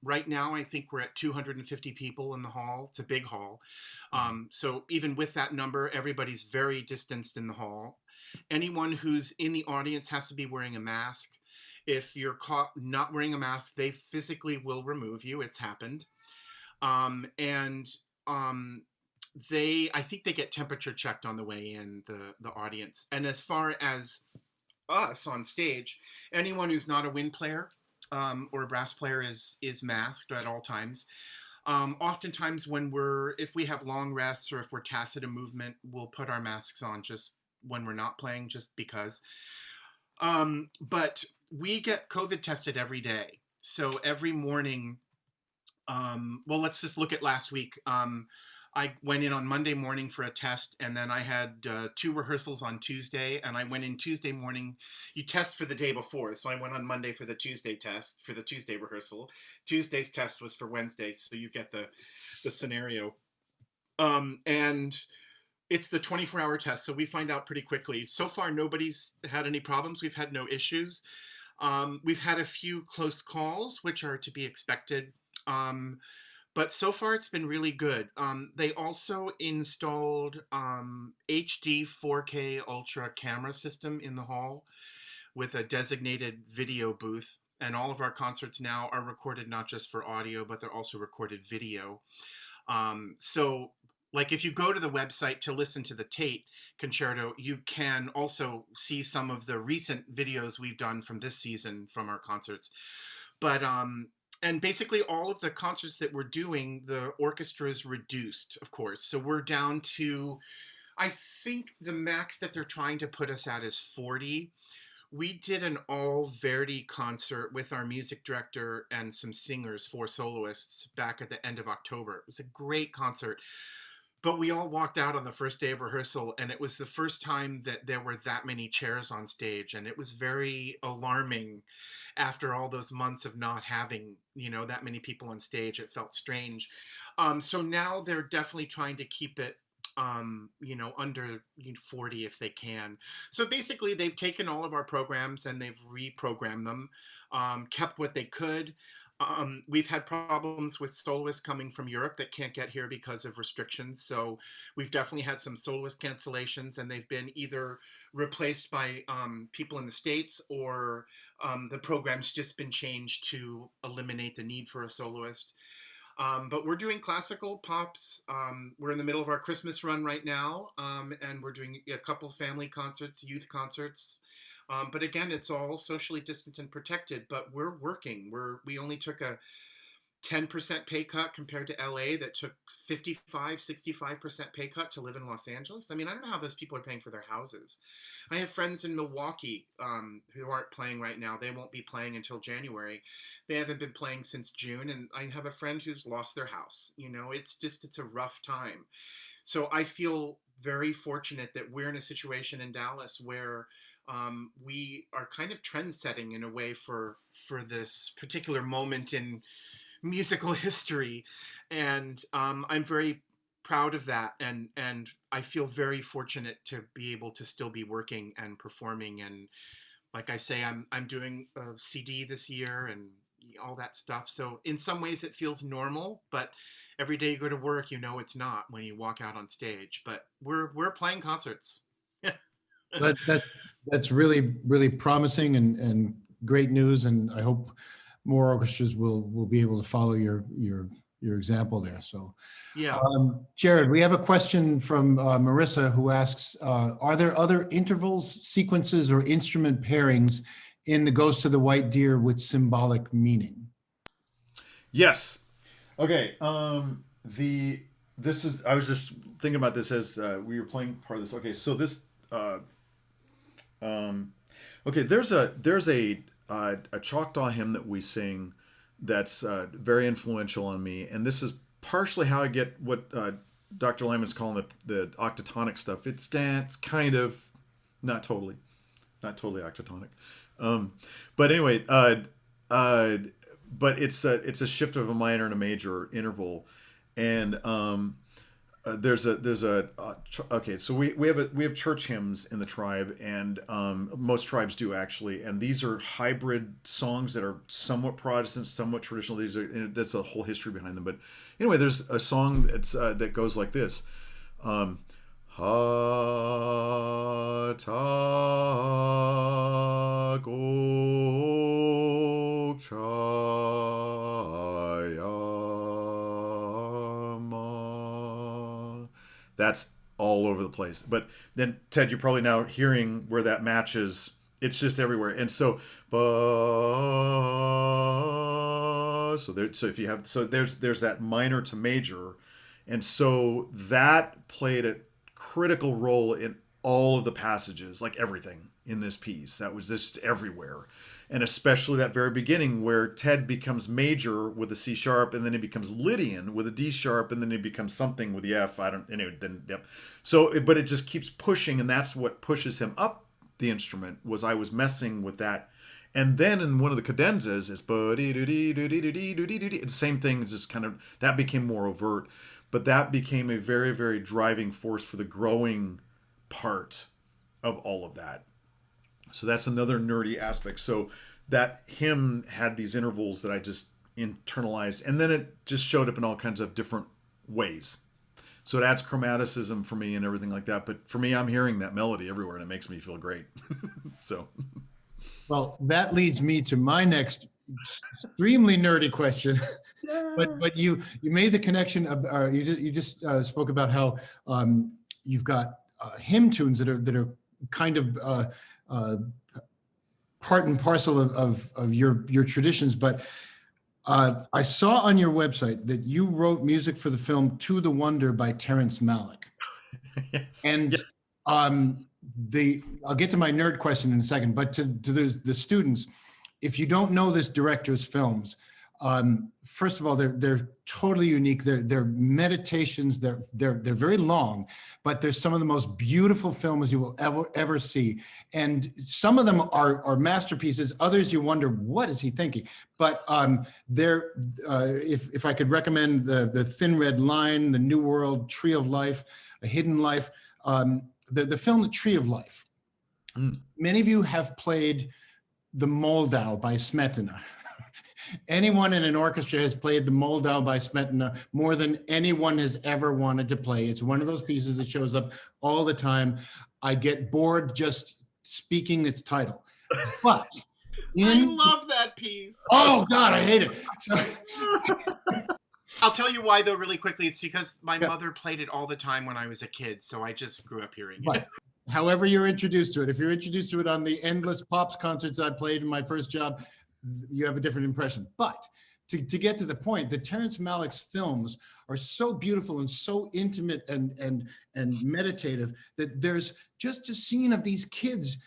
Right now, I think we're at 250 people in the hall. It's a big hall. So even with that number, everybody's very distanced in the hall. Anyone who's in the audience has to be wearing a mask. If you're caught not wearing a mask, they physically will remove you. It's happened. And I think they get temperature checked on the way in, the audience. And as far as us on stage, anyone who's not a wind player or a brass player is masked at all times. Oftentimes if we have long rests or if we're tacit in movement, we'll put our masks on just when we're not playing, just because. But we get COVID tested every day. So every morning, well, let's just look at last week. I went in on Monday morning for a test, and then I had 2 rehearsals on Tuesday, and I went in Tuesday morning. You test for the day before, so I went on Monday for the Tuesday test, for the Tuesday rehearsal. Tuesday's test was for Wednesday, so you get the scenario. And it's the 24-hour test, so we find out pretty quickly. So far, nobody's had any problems. We've had no issues. We've had a few close calls, which are to be expected. But so far, it's been really good. They also installed HD 4K Ultra camera system in the hall with a designated video booth. And all of our concerts now are recorded not just for audio, but they're also recorded video. So like if you go to the website to listen to the Tate concerto, you can also see some of the recent videos we've done from this season from our concerts. But and basically all of the concerts that we're doing, the orchestra is reduced, of course. So we're down to, I think the max that they're trying to put us at is 40. We did an all Verdi concert with our music director and some singers, 4 soloists, back at the end of October. It was a great concert. But we all walked out on the first day of rehearsal, and it was the first time that there were that many chairs on stage, and it was very alarming after all those months of not having, that many people on stage. It felt strange. So now they're definitely trying to keep it, under 40 if they can. So basically, they've taken all of our programs and they've reprogrammed them, kept what they could. We've had problems with soloists coming from Europe that can't get here because of restrictions. So we've definitely had some soloist cancellations, and they've been either replaced by people in the States, or the program's just been changed to eliminate the need for a soloist. But we're doing classical pops. We're in the middle of our Christmas run right now, and we're doing a couple family concerts, youth concerts. But again, it's all socially distant and protected, but we're working. We only took a 10% pay cut compared to LA that took 65% pay cut to live in Los Angeles. I mean, I don't know how those people are paying for their houses. I have friends in Milwaukee who aren't playing right now. They won't be playing until January. They haven't been playing since June. And I have a friend who's lost their house. It's a rough time. So I feel very fortunate that we're in a situation in Dallas where we are kind of trend setting in a way for this particular moment in musical history. And I'm very proud of that. And I feel very fortunate to be able to still be working and performing. And like I say, I'm doing a CD this year and all that stuff. So in some ways it feels normal, but every day you go to work, it's not when you walk out on stage. But we're playing concerts. That's really, really promising and great news. And I hope more orchestras will be able to follow your example there. So, yeah. Jerod, we have a question from Marissa, who asks, are there other intervals, sequences, or instrument pairings in the Ghost of the White Deer with symbolic meaning? Yes. Okay. I was just thinking about this as we were playing part of this. Okay, so this. Okay, there's a Choctaw hymn that we sing that's very influential on me, and this is partially how I get what Dr. Lyman's calling the octatonic stuff. It's kind of not totally octatonic, but anyway, but it's a shift of a minor and a major interval, and okay, so we have church hymns in the tribe, and most tribes do actually, and these are hybrid songs that are somewhat Protestant, somewhat traditional. That's a whole history behind them. But anyway, there's a song that goes like this. Ha ta go chayama. That's all over the place. But then, Ted, you're probably now hearing where that matches. It's just everywhere. And so, if you have, there's that minor to major, and so that played a critical role in all of the passages, like everything in this piece. That was just everywhere. And especially that very beginning where Ted becomes major with a C sharp, and then he becomes Lydian with a D sharp, and then he becomes something with the F. Yep. So, but it just keeps pushing, and that's what pushes him up the instrument. Was I was messing with that. And then in one of the cadenzas, it's the same thing, just kind of, that became more overt. But that became a very, very driving force for the growing part of all of that. So that's another nerdy aspect. So that hymn had these intervals that I just internalized, and then it just showed up in all kinds of different ways. So it adds chromaticism for me and everything like that. But for me, I'm hearing that melody everywhere, and it makes me feel great. So, well, that leads me to my next extremely nerdy question. But you made the connection of you just spoke about how you've got hymn tunes that are kind of part and parcel of your traditions. But I saw on your website that you wrote music for the film To the Wonder by Terrence Malick. yes. And I'll get to my nerd question in a second, but to the students, if you don't know this director's films, first of all, they're totally unique. They're meditations. They're very long, but they're some of the most beautiful films you will ever see. And some of them are masterpieces. Others you wonder, what is he thinking? But if I could recommend the Thin Red Line, the New World, Tree of Life, A Hidden Life, the film The Tree of Life. Many of you have played the Moldow by Smetana. Anyone in an orchestra has played the Moldow by Smetana more than anyone has ever wanted to play. It's one of those pieces that shows up all the time. I get bored just speaking its title. But I love that piece. Oh God, I hate it. I'll tell you why, though, really quickly. It's because my mother played it all the time when I was a kid, so I just grew up hearing it. However you're introduced to it, if you're introduced to it on the endless pops concerts I played in my first job, you have a different impression. But to get to the point, the Terrence Malick's films are so beautiful and so intimate and meditative that there's just a scene of these kids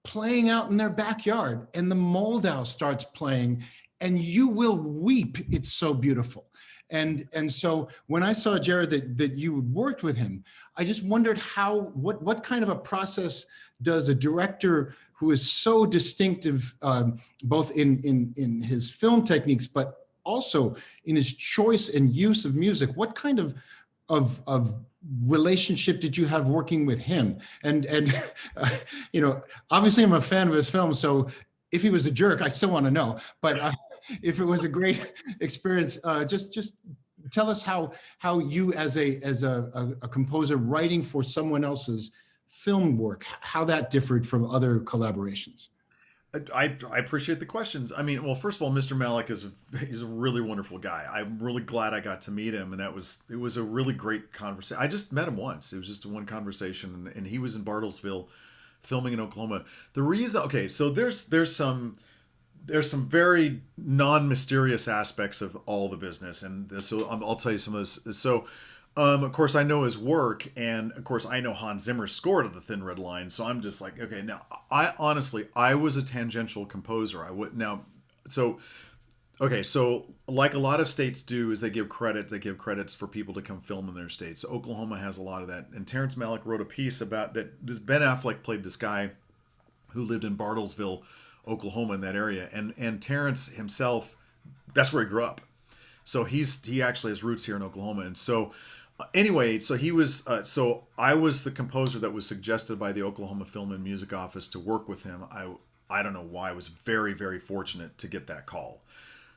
playing out in their backyard, and the Moldow starts playing, and you will weep. It's so beautiful. And so when I saw, Jerod, that you worked with him, I just wondered what kind of a process does a director who is so distinctive, both in his film techniques, but also in his choice and use of music, what kind of relationship did you have working with him? And obviously I'm a fan of his film, so if he was a jerk, I still want to know. But if it was a great experience, just tell us how you, as a composer writing for someone else's film work, how that differed from other collaborations. I appreciate the questions. I mean, well, first of all, Mr. Malick he's a really wonderful guy. I'm really glad I got to meet him, and it was a really great conversation. I just met him once. It was just one conversation, and he was in Bartlesville filming in Oklahoma. The reason, okay, so there's some very non-mysterious aspects of all the business, and so I'll tell you some of this. So, of course, I know his work, and of course, I know Hans Zimmer's score to the Thin Red Line. So I'm just like, okay, now I was a tangential composer. So like a lot of states do, is they give credits for people to come film in their states. Oklahoma has a lot of that. And Terrence Malick wrote a piece about that. Ben Affleck played this guy who lived in Bartlesville, Oklahoma, in that area. And Terrence himself that's where he grew up. So he actually has roots here in Oklahoma. And so anyway, so he was so I was the composer that was suggested by the Oklahoma Film and Music Office to work with him. I don't know why. I was very, very fortunate to get that call.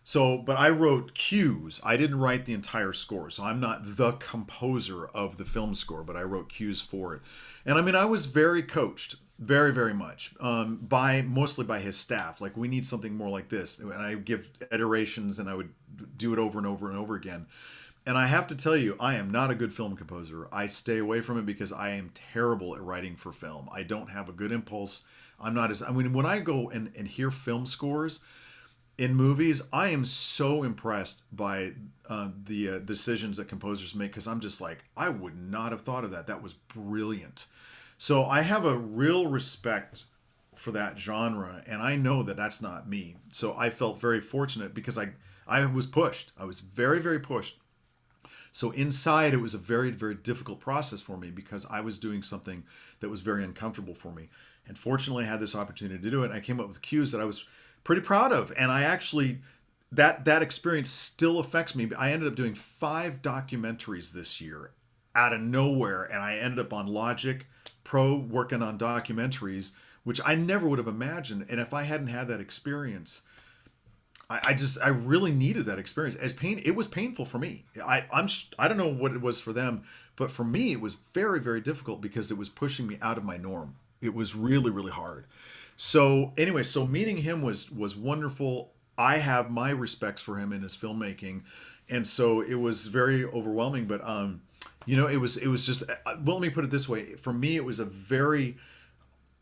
So, but I wrote cues. I didn't write the entire score. So I'm not the composer of the film score, but I wrote cues for it. And I mean, I was very coached, very, very much, mostly by his staff. Like, we need something more like this. And I give iterations, and I would do it over and over and over again. And I have to tell you, I am not a good film composer. I stay away from it because I am terrible at writing for film. I don't have a good impulse. I'm not as, I mean, when I go and hear film scores in movies, I am so impressed by the decisions that composers make, because I'm just like, I would not have thought of that. That was brilliant. So I have a real respect for that genre, and I know that that's not me. So I felt very fortunate because I was pushed. I was very, very pushed. So inside, it was a very, very difficult process for me because I was doing something that was very uncomfortable for me. And fortunately, I had this opportunity to do it. I came up with cues that I was pretty proud of. And I actually, that experience still affects me. I ended up doing 5 documentaries this year out of nowhere. And I ended up on Logic Pro working on documentaries, which I never would have imagined. And if I hadn't had that experience, I really needed that experience. It was painful for me. I don't know what it was for them, but for me, it was very, very difficult because it was pushing me out of my norm. It was really, really hard. So anyway, so meeting him was wonderful. I have my respects for him in his filmmaking, and so it was very overwhelming. But it was just, well, let me put it this way. For me, it was a very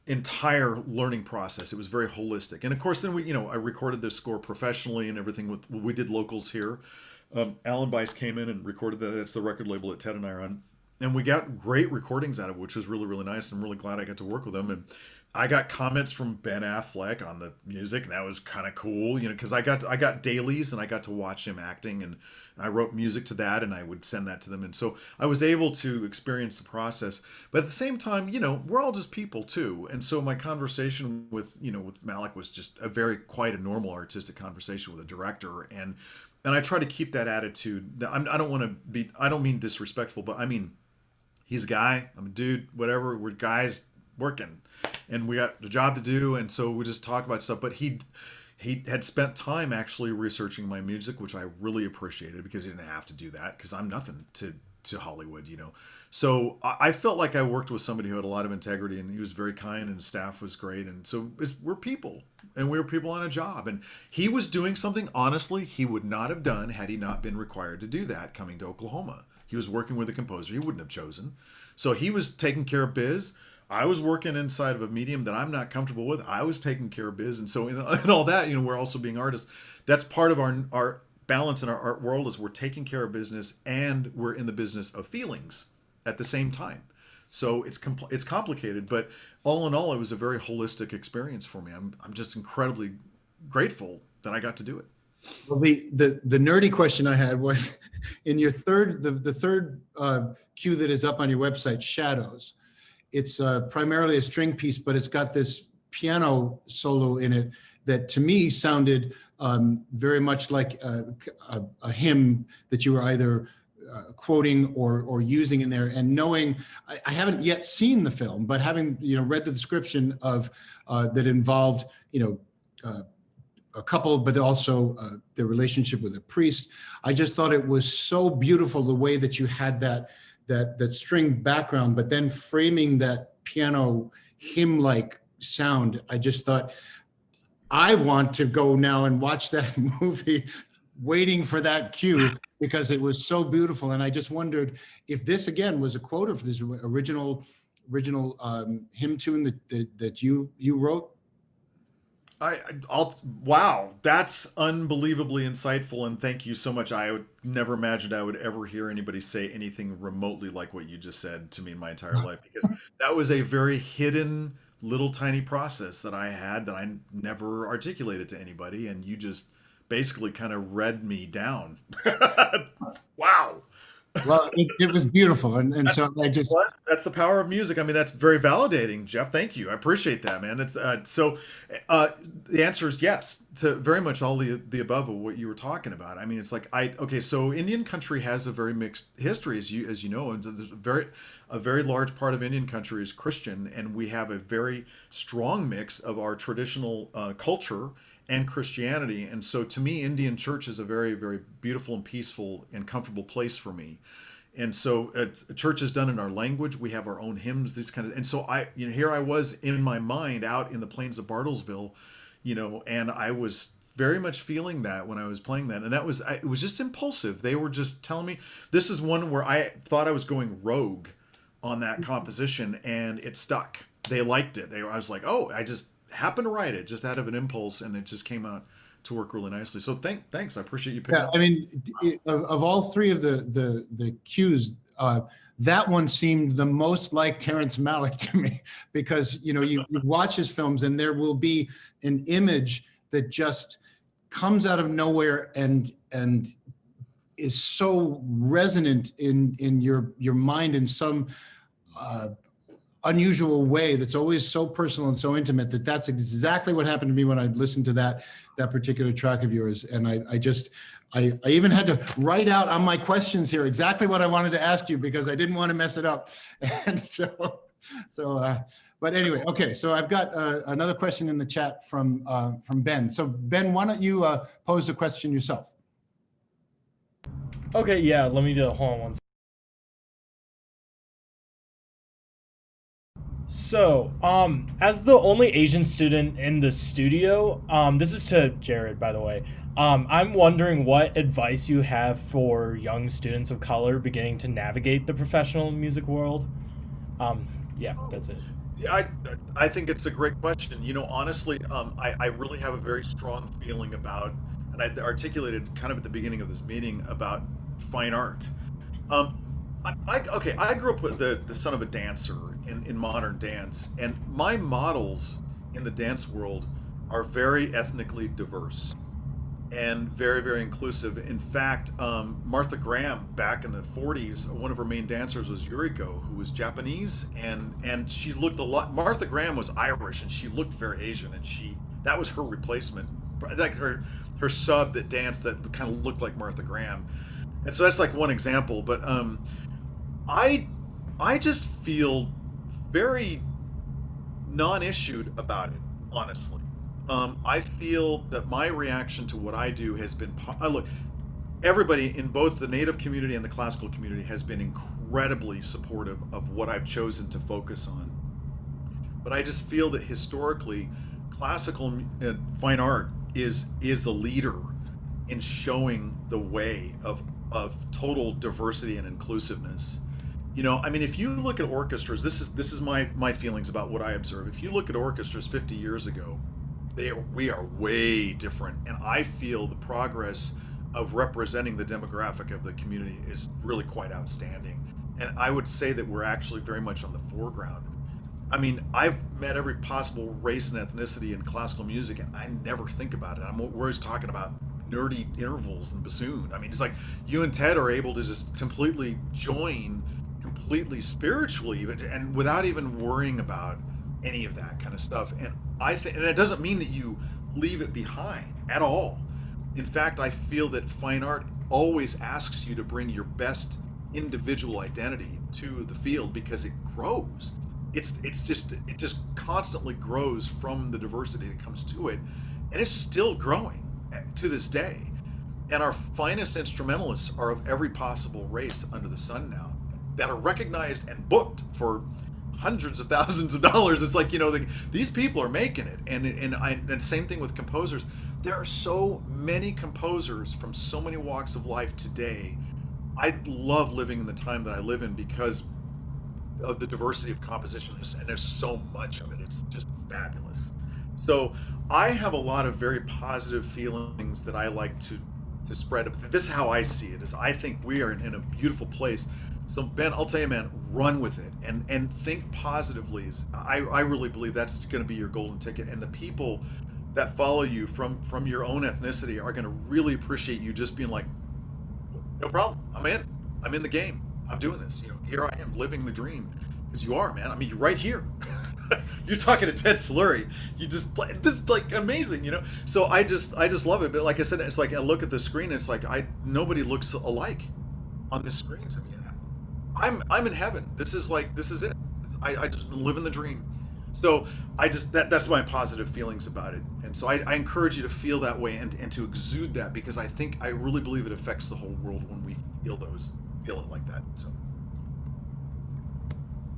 entire learning process. It was very holistic. And of course, then I recorded this score professionally and everything. We did locals here. Alan Bice came in and recorded that. That's the record label that Ted and I are on. And we got great recordings out of it, which was really, really nice. I'm really glad I got to work with him. And I got comments from Ben Affleck on the music, and that was kind of cool, because I got dailies and I got to watch him acting, and I wrote music to that, and I would send that to them. And so I was able to experience the process. But at the same time, we're all just people too. And so my conversation with Malik was just quite a normal artistic conversation with a director. And I try to keep that attitude. I don't mean disrespectful, but I mean, he's a guy, I'm a dude, whatever. We're guys working, and we got a job to do, and so we just talk about stuff. But he had spent time actually researching my music, which I really appreciated, because he didn't have to do that, because I'm nothing to Hollywood, So I felt like I worked with somebody who had a lot of integrity, and he was very kind, and his staff was great. And so we're people, and we were people on a job. And he was doing something, honestly, he would not have done had he not been required to do that coming to Oklahoma. He was working with a composer he wouldn't have chosen. So he was taking care of biz. I was working inside of a medium that I'm not comfortable with. I was taking care of biz. And so in all that, we're also being artists. That's part of our balance in our art world, is we're taking care of business and we're in the business of feelings at the same time. So it's complicated, but all in all, it was a very holistic experience for me. I'm just incredibly grateful that I got to do it. Well, the nerdy question I had was, in your third cue that is up on your website, Shadows. It's primarily a string piece, but it's got this piano solo in it that to me sounded very much like a hymn that you were either quoting or using in there. And knowing, I haven't yet seen the film, but having read the description of that involved a couple, but also their relationship with a priest. I just thought it was so beautiful the way that you had that string background, but then framing that piano hymn-like sound. I just thought, I want to go now and watch that movie, waiting for that cue, because it was so beautiful. And I just wondered if this again was a quote of this original hymn tune that you wrote. Wow, that's unbelievably insightful, and thank you so much. I would never imagined I would ever hear anybody say anything remotely like what you just said to me in my entire life, because that was a very hidden little tiny process that I had that I never articulated to anybody, and you just basically kind of read me down. Wow. Well, it was beautiful, and so I just That's the power of music. I mean, that's very validating, Jeff. Thank you. I appreciate that, man. It's uh, the answer is yes to very much all the above of what you were talking about. I mean, it's like okay, so Indian country has a very mixed history, as you know, and there's a very large part of Indian country is Christian, and we have a very strong mix of our traditional culture and Christianity. And so to me, Indian church is a very, very beautiful and peaceful and comfortable place for me. And so church is done in our language. We have our own hymns, these kind of, and so here I was in my mind out in the plains of Bartlesville, and I was very much feeling that when I was playing that. And it was just impulsive. They were just telling me, this is one where I thought I was going rogue on that composition, and it stuck. They liked it. I was like, oh, I just happened to write it just out of an impulse, and it just came out to work really nicely. So thanks. I appreciate you picking up. I mean, of all three of the cues, that one seemed the most like Terrence Malick to me, because you watch his films and there will be an image that just comes out of nowhere and is so resonant in your mind in some unusual way that's always so personal and so intimate. That's exactly what happened to me when I listened to that particular track of yours. And I even had to write out on my questions here exactly what I wanted to ask you, because I didn't want to mess it up. And but anyway, okay. So I've got another question in the chat from Ben. So Ben, why don't you pose a question yourself? Okay, yeah, let me do it. Hold on one second. So, as the only Asian student in the studio, this is to Jerod, by the way. I'm wondering what advice you have for young students of color beginning to navigate the professional music world. Yeah, that's it. Yeah, I think it's a great question. Honestly, I really have a very strong feeling about, and I articulated kind of at the beginning of this meeting, about fine art. I grew up with the son of a dancer in modern dance, and my models in the dance world are very ethnically diverse and very, very inclusive. In fact, Martha Graham, back in the 40s, one of her main dancers was Yuriko, who was Japanese, and she looked a lot. Martha Graham was Irish, and she looked very Asian, and that was her replacement, like her sub that danced that kind of looked like Martha Graham. And so that's like one example, but I just feel very non-issued about it, honestly. I feel that my reaction to what I do has been, look, everybody in both the Native community and the classical community has been incredibly supportive of what I've chosen to focus on. But I just feel that historically, classical fine art is the leader in showing the way of total diversity and inclusiveness. I mean, if you look at orchestras, this is my feelings about what I observe. If you look at orchestras 50 years ago, we are way different, and I feel the progress of representing the demographic of the community is really quite outstanding. And I would say that we're actually very much on the foreground. I mean, I've met every possible race and ethnicity in classical music, and I never think about it. We're always talking about nerdy intervals and bassoon. I mean, it's like you and Ted are able to just completely join completely spiritually, and without even worrying about any of that kind of stuff. And and it doesn't mean that you leave it behind at all. In fact, I feel that fine art always asks you to bring your best individual identity to the field, because it grows. It just constantly grows from the diversity that comes to it, and it's still growing to this day. And our finest instrumentalists are of every possible race under the sun now, that are recognized and booked for hundreds of thousands of dollars. It's like, these people are making it. And same thing with composers. There are so many composers from so many walks of life today. I love living in the time that I live in because of the diversity of composition, and there's so much of it. It's just fabulous. So I have a lot of very positive feelings that I like to spread. This is how I see it, is I think we are in a beautiful place. So Ben, I'll tell you, man, run with it and think positively. I really believe that's going to be your golden ticket, and the people that follow you from your own ethnicity are going to really appreciate you just being like, no problem, I'm in. I'm in the game. I'm doing this. Here I am living the dream. Because you are, man. I mean, you're right here. You're talking to Ted Soluri. You just play. This is like amazing. So I just love it. But like I said, it's like I look at the screen. It's like nobody looks alike on this screen to me. I'm in heaven. This is it. I just live in the dream. So that's my positive feelings about it. And so I encourage you to feel that way and to exude that, because I really believe it affects the whole world when we feel it like that. So.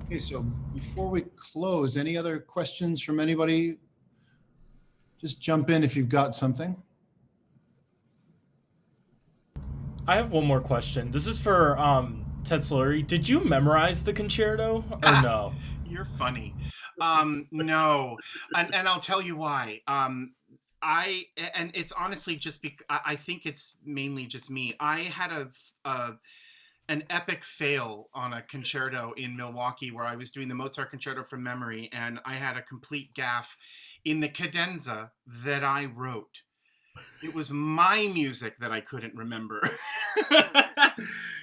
Okay, so before we close, any other questions from anybody? Just jump in if you've got something. I have one more question. This is for Ted Soluri. Did you memorize the concerto or no? You're funny. No, and I'll tell you why. And it's honestly just because I think it's mainly just me. I had an epic fail on a concerto in Milwaukee where I was doing the Mozart concerto from memory, and I had a complete gaffe in the cadenza that I wrote. It was my music that I couldn't remember.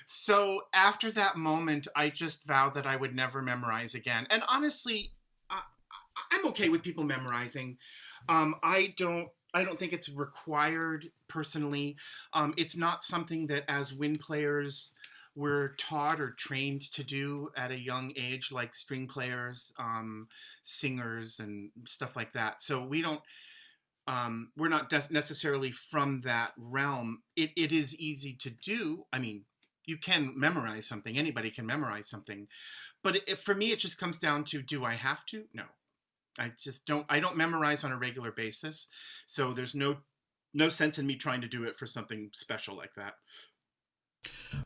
So after that moment, I just vowed that I would never memorize again. And honestly, I'm okay with people memorizing. I don't think it's required personally. It's not something that as wind players we're taught or trained to do at a young age, like string players, singers, and stuff like that. So we don't. We're not necessarily from that realm. It is easy to do. I mean, you can memorize something. Anybody can memorize something. But for me, it just comes down to, do I have to? No. I don't memorize on a regular basis. So there's no sense in me trying to do it for something special like that.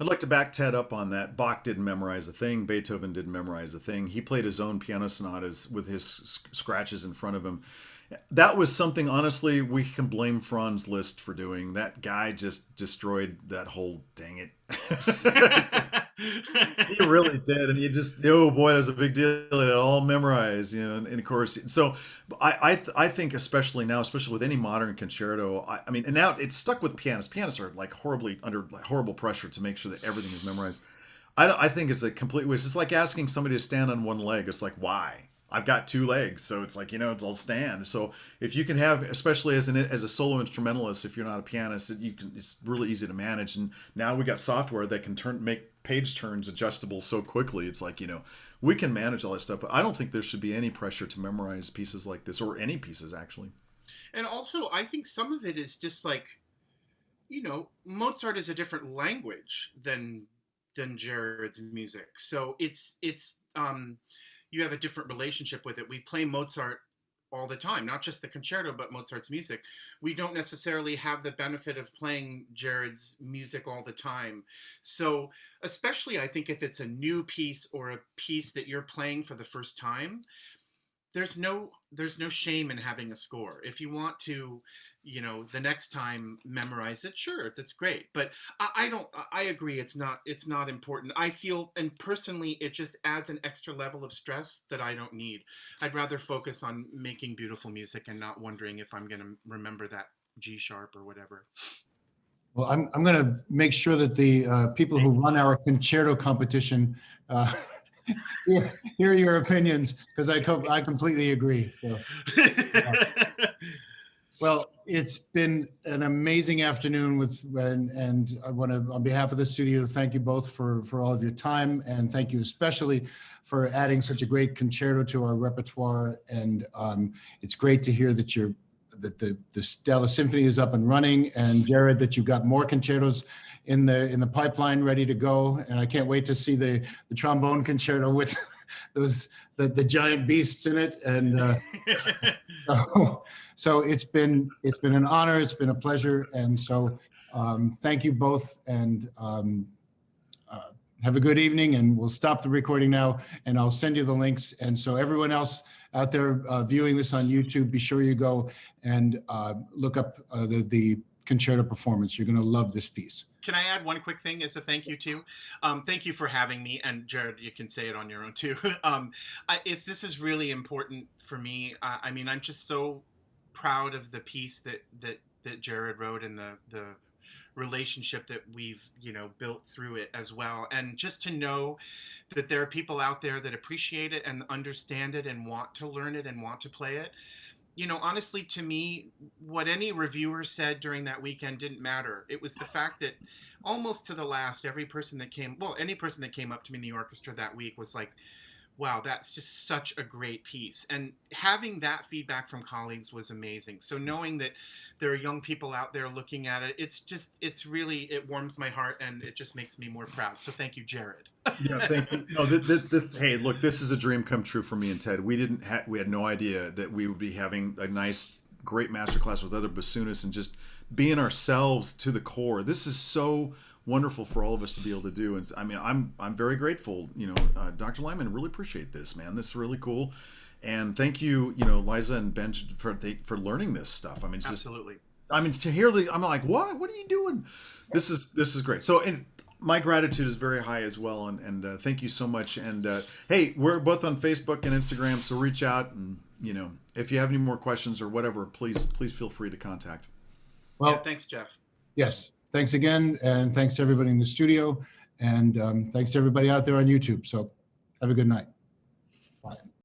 I'd like to back Ted up on that. Bach didn't memorize a thing. Beethoven didn't memorize a thing. He played his own piano sonatas with his scratches in front of him. That was something, honestly, we can blame Franz Liszt for doing. That guy just destroyed that whole, dang it. He really did. And you just, oh boy, that was a big deal. It all memorized, and of course, so I think especially now, especially with any modern concerto, I mean, and now it's stuck with pianists. Pianists are like under horrible pressure to make sure that everything is memorized. I think it's a complete waste. It's like asking somebody to stand on one leg. It's like, why? I've got two legs, so it's like, I'll stand. So if you can have, especially as a solo instrumentalist, if you're not a pianist, it's really easy to manage. And now we got software that can make page turns adjustable so quickly. It's like, we can manage all that stuff. But I don't think there should be any pressure to memorize pieces like this, or any pieces actually. And also, I think some of it is just like, Mozart is a different language than Jerod's music. So it's you have a different relationship with it. We play Mozart all the time, not just the concerto, but Mozart's music. We don't necessarily have the benefit of playing Jerod's music all the time. So especially, I think if it's a new piece or a piece that you're playing for the first time, there's no shame in having a score. If you want to, the next time memorize it, sure, that's great. But I agree, it's not important. I feel, and personally, it just adds an extra level of stress that I don't need. I'd rather focus on making beautiful music and not wondering if I'm going to remember that G sharp or whatever. Well, I'm going to make sure that the people who run our concerto competition hear your opinions, because I completely agree. So, well, it's been an amazing afternoon and I want to, on behalf of the studio, thank you both for all of your time, and thank you especially for adding such a great concerto to our repertoire. And it's great to hear that the Dallas Symphony is up and running, and Jerod, that you've got more concertos in the pipeline ready to go. And I can't wait to see the trombone concerto with the giant beasts in it. And so it's been an honor. It's been a pleasure. And so thank you both, and have a good evening. And we'll stop the recording now, and I'll send you the links. And so everyone else out there viewing this on YouTube, be sure you go and look up the concerto performance. You're going to love this piece. Can I add one quick thing as a thank you too? Thank you for having me, and Jerod, you can say it on your own too. If this is really important for me, I mean, I'm just so proud of the piece that Jerod wrote, and the relationship that we've, built through it as well. And just to know that there are people out there that appreciate it and understand it and want to learn it and want to play it. Honestly, to me, what any reviewer said during that weekend didn't matter. It was the fact that almost to the last, any person that came up to me in the orchestra that week was like, wow, that's just such a great piece. And having that feedback from colleagues was amazing. So knowing that there are young people out there looking at it, it warms my heart, and it just makes me more proud. So thank you, Jerod. Yeah, thank you. No, hey, look, this is a dream come true for me and Ted. We had no idea that we would be having a nice, great masterclass with other bassoonists and just being ourselves to the core. This is so wonderful for all of us to be able to do. And I mean, I'm very grateful. Dr. Lyman, really appreciate this, man. This is really cool. And thank you, Liza and Ben for learning this stuff. I mean, it's absolutely. To hear I'm like, what are you doing? This is great. So, and my gratitude is very high as well. And thank you so much. And hey, we're both on Facebook and Instagram, so reach out, and if you have any more questions or whatever, please feel free to contact. Well, yeah, thanks, Jeff. Yes. Thanks again, and thanks to everybody in the studio, and thanks to everybody out there on YouTube. So have a good night.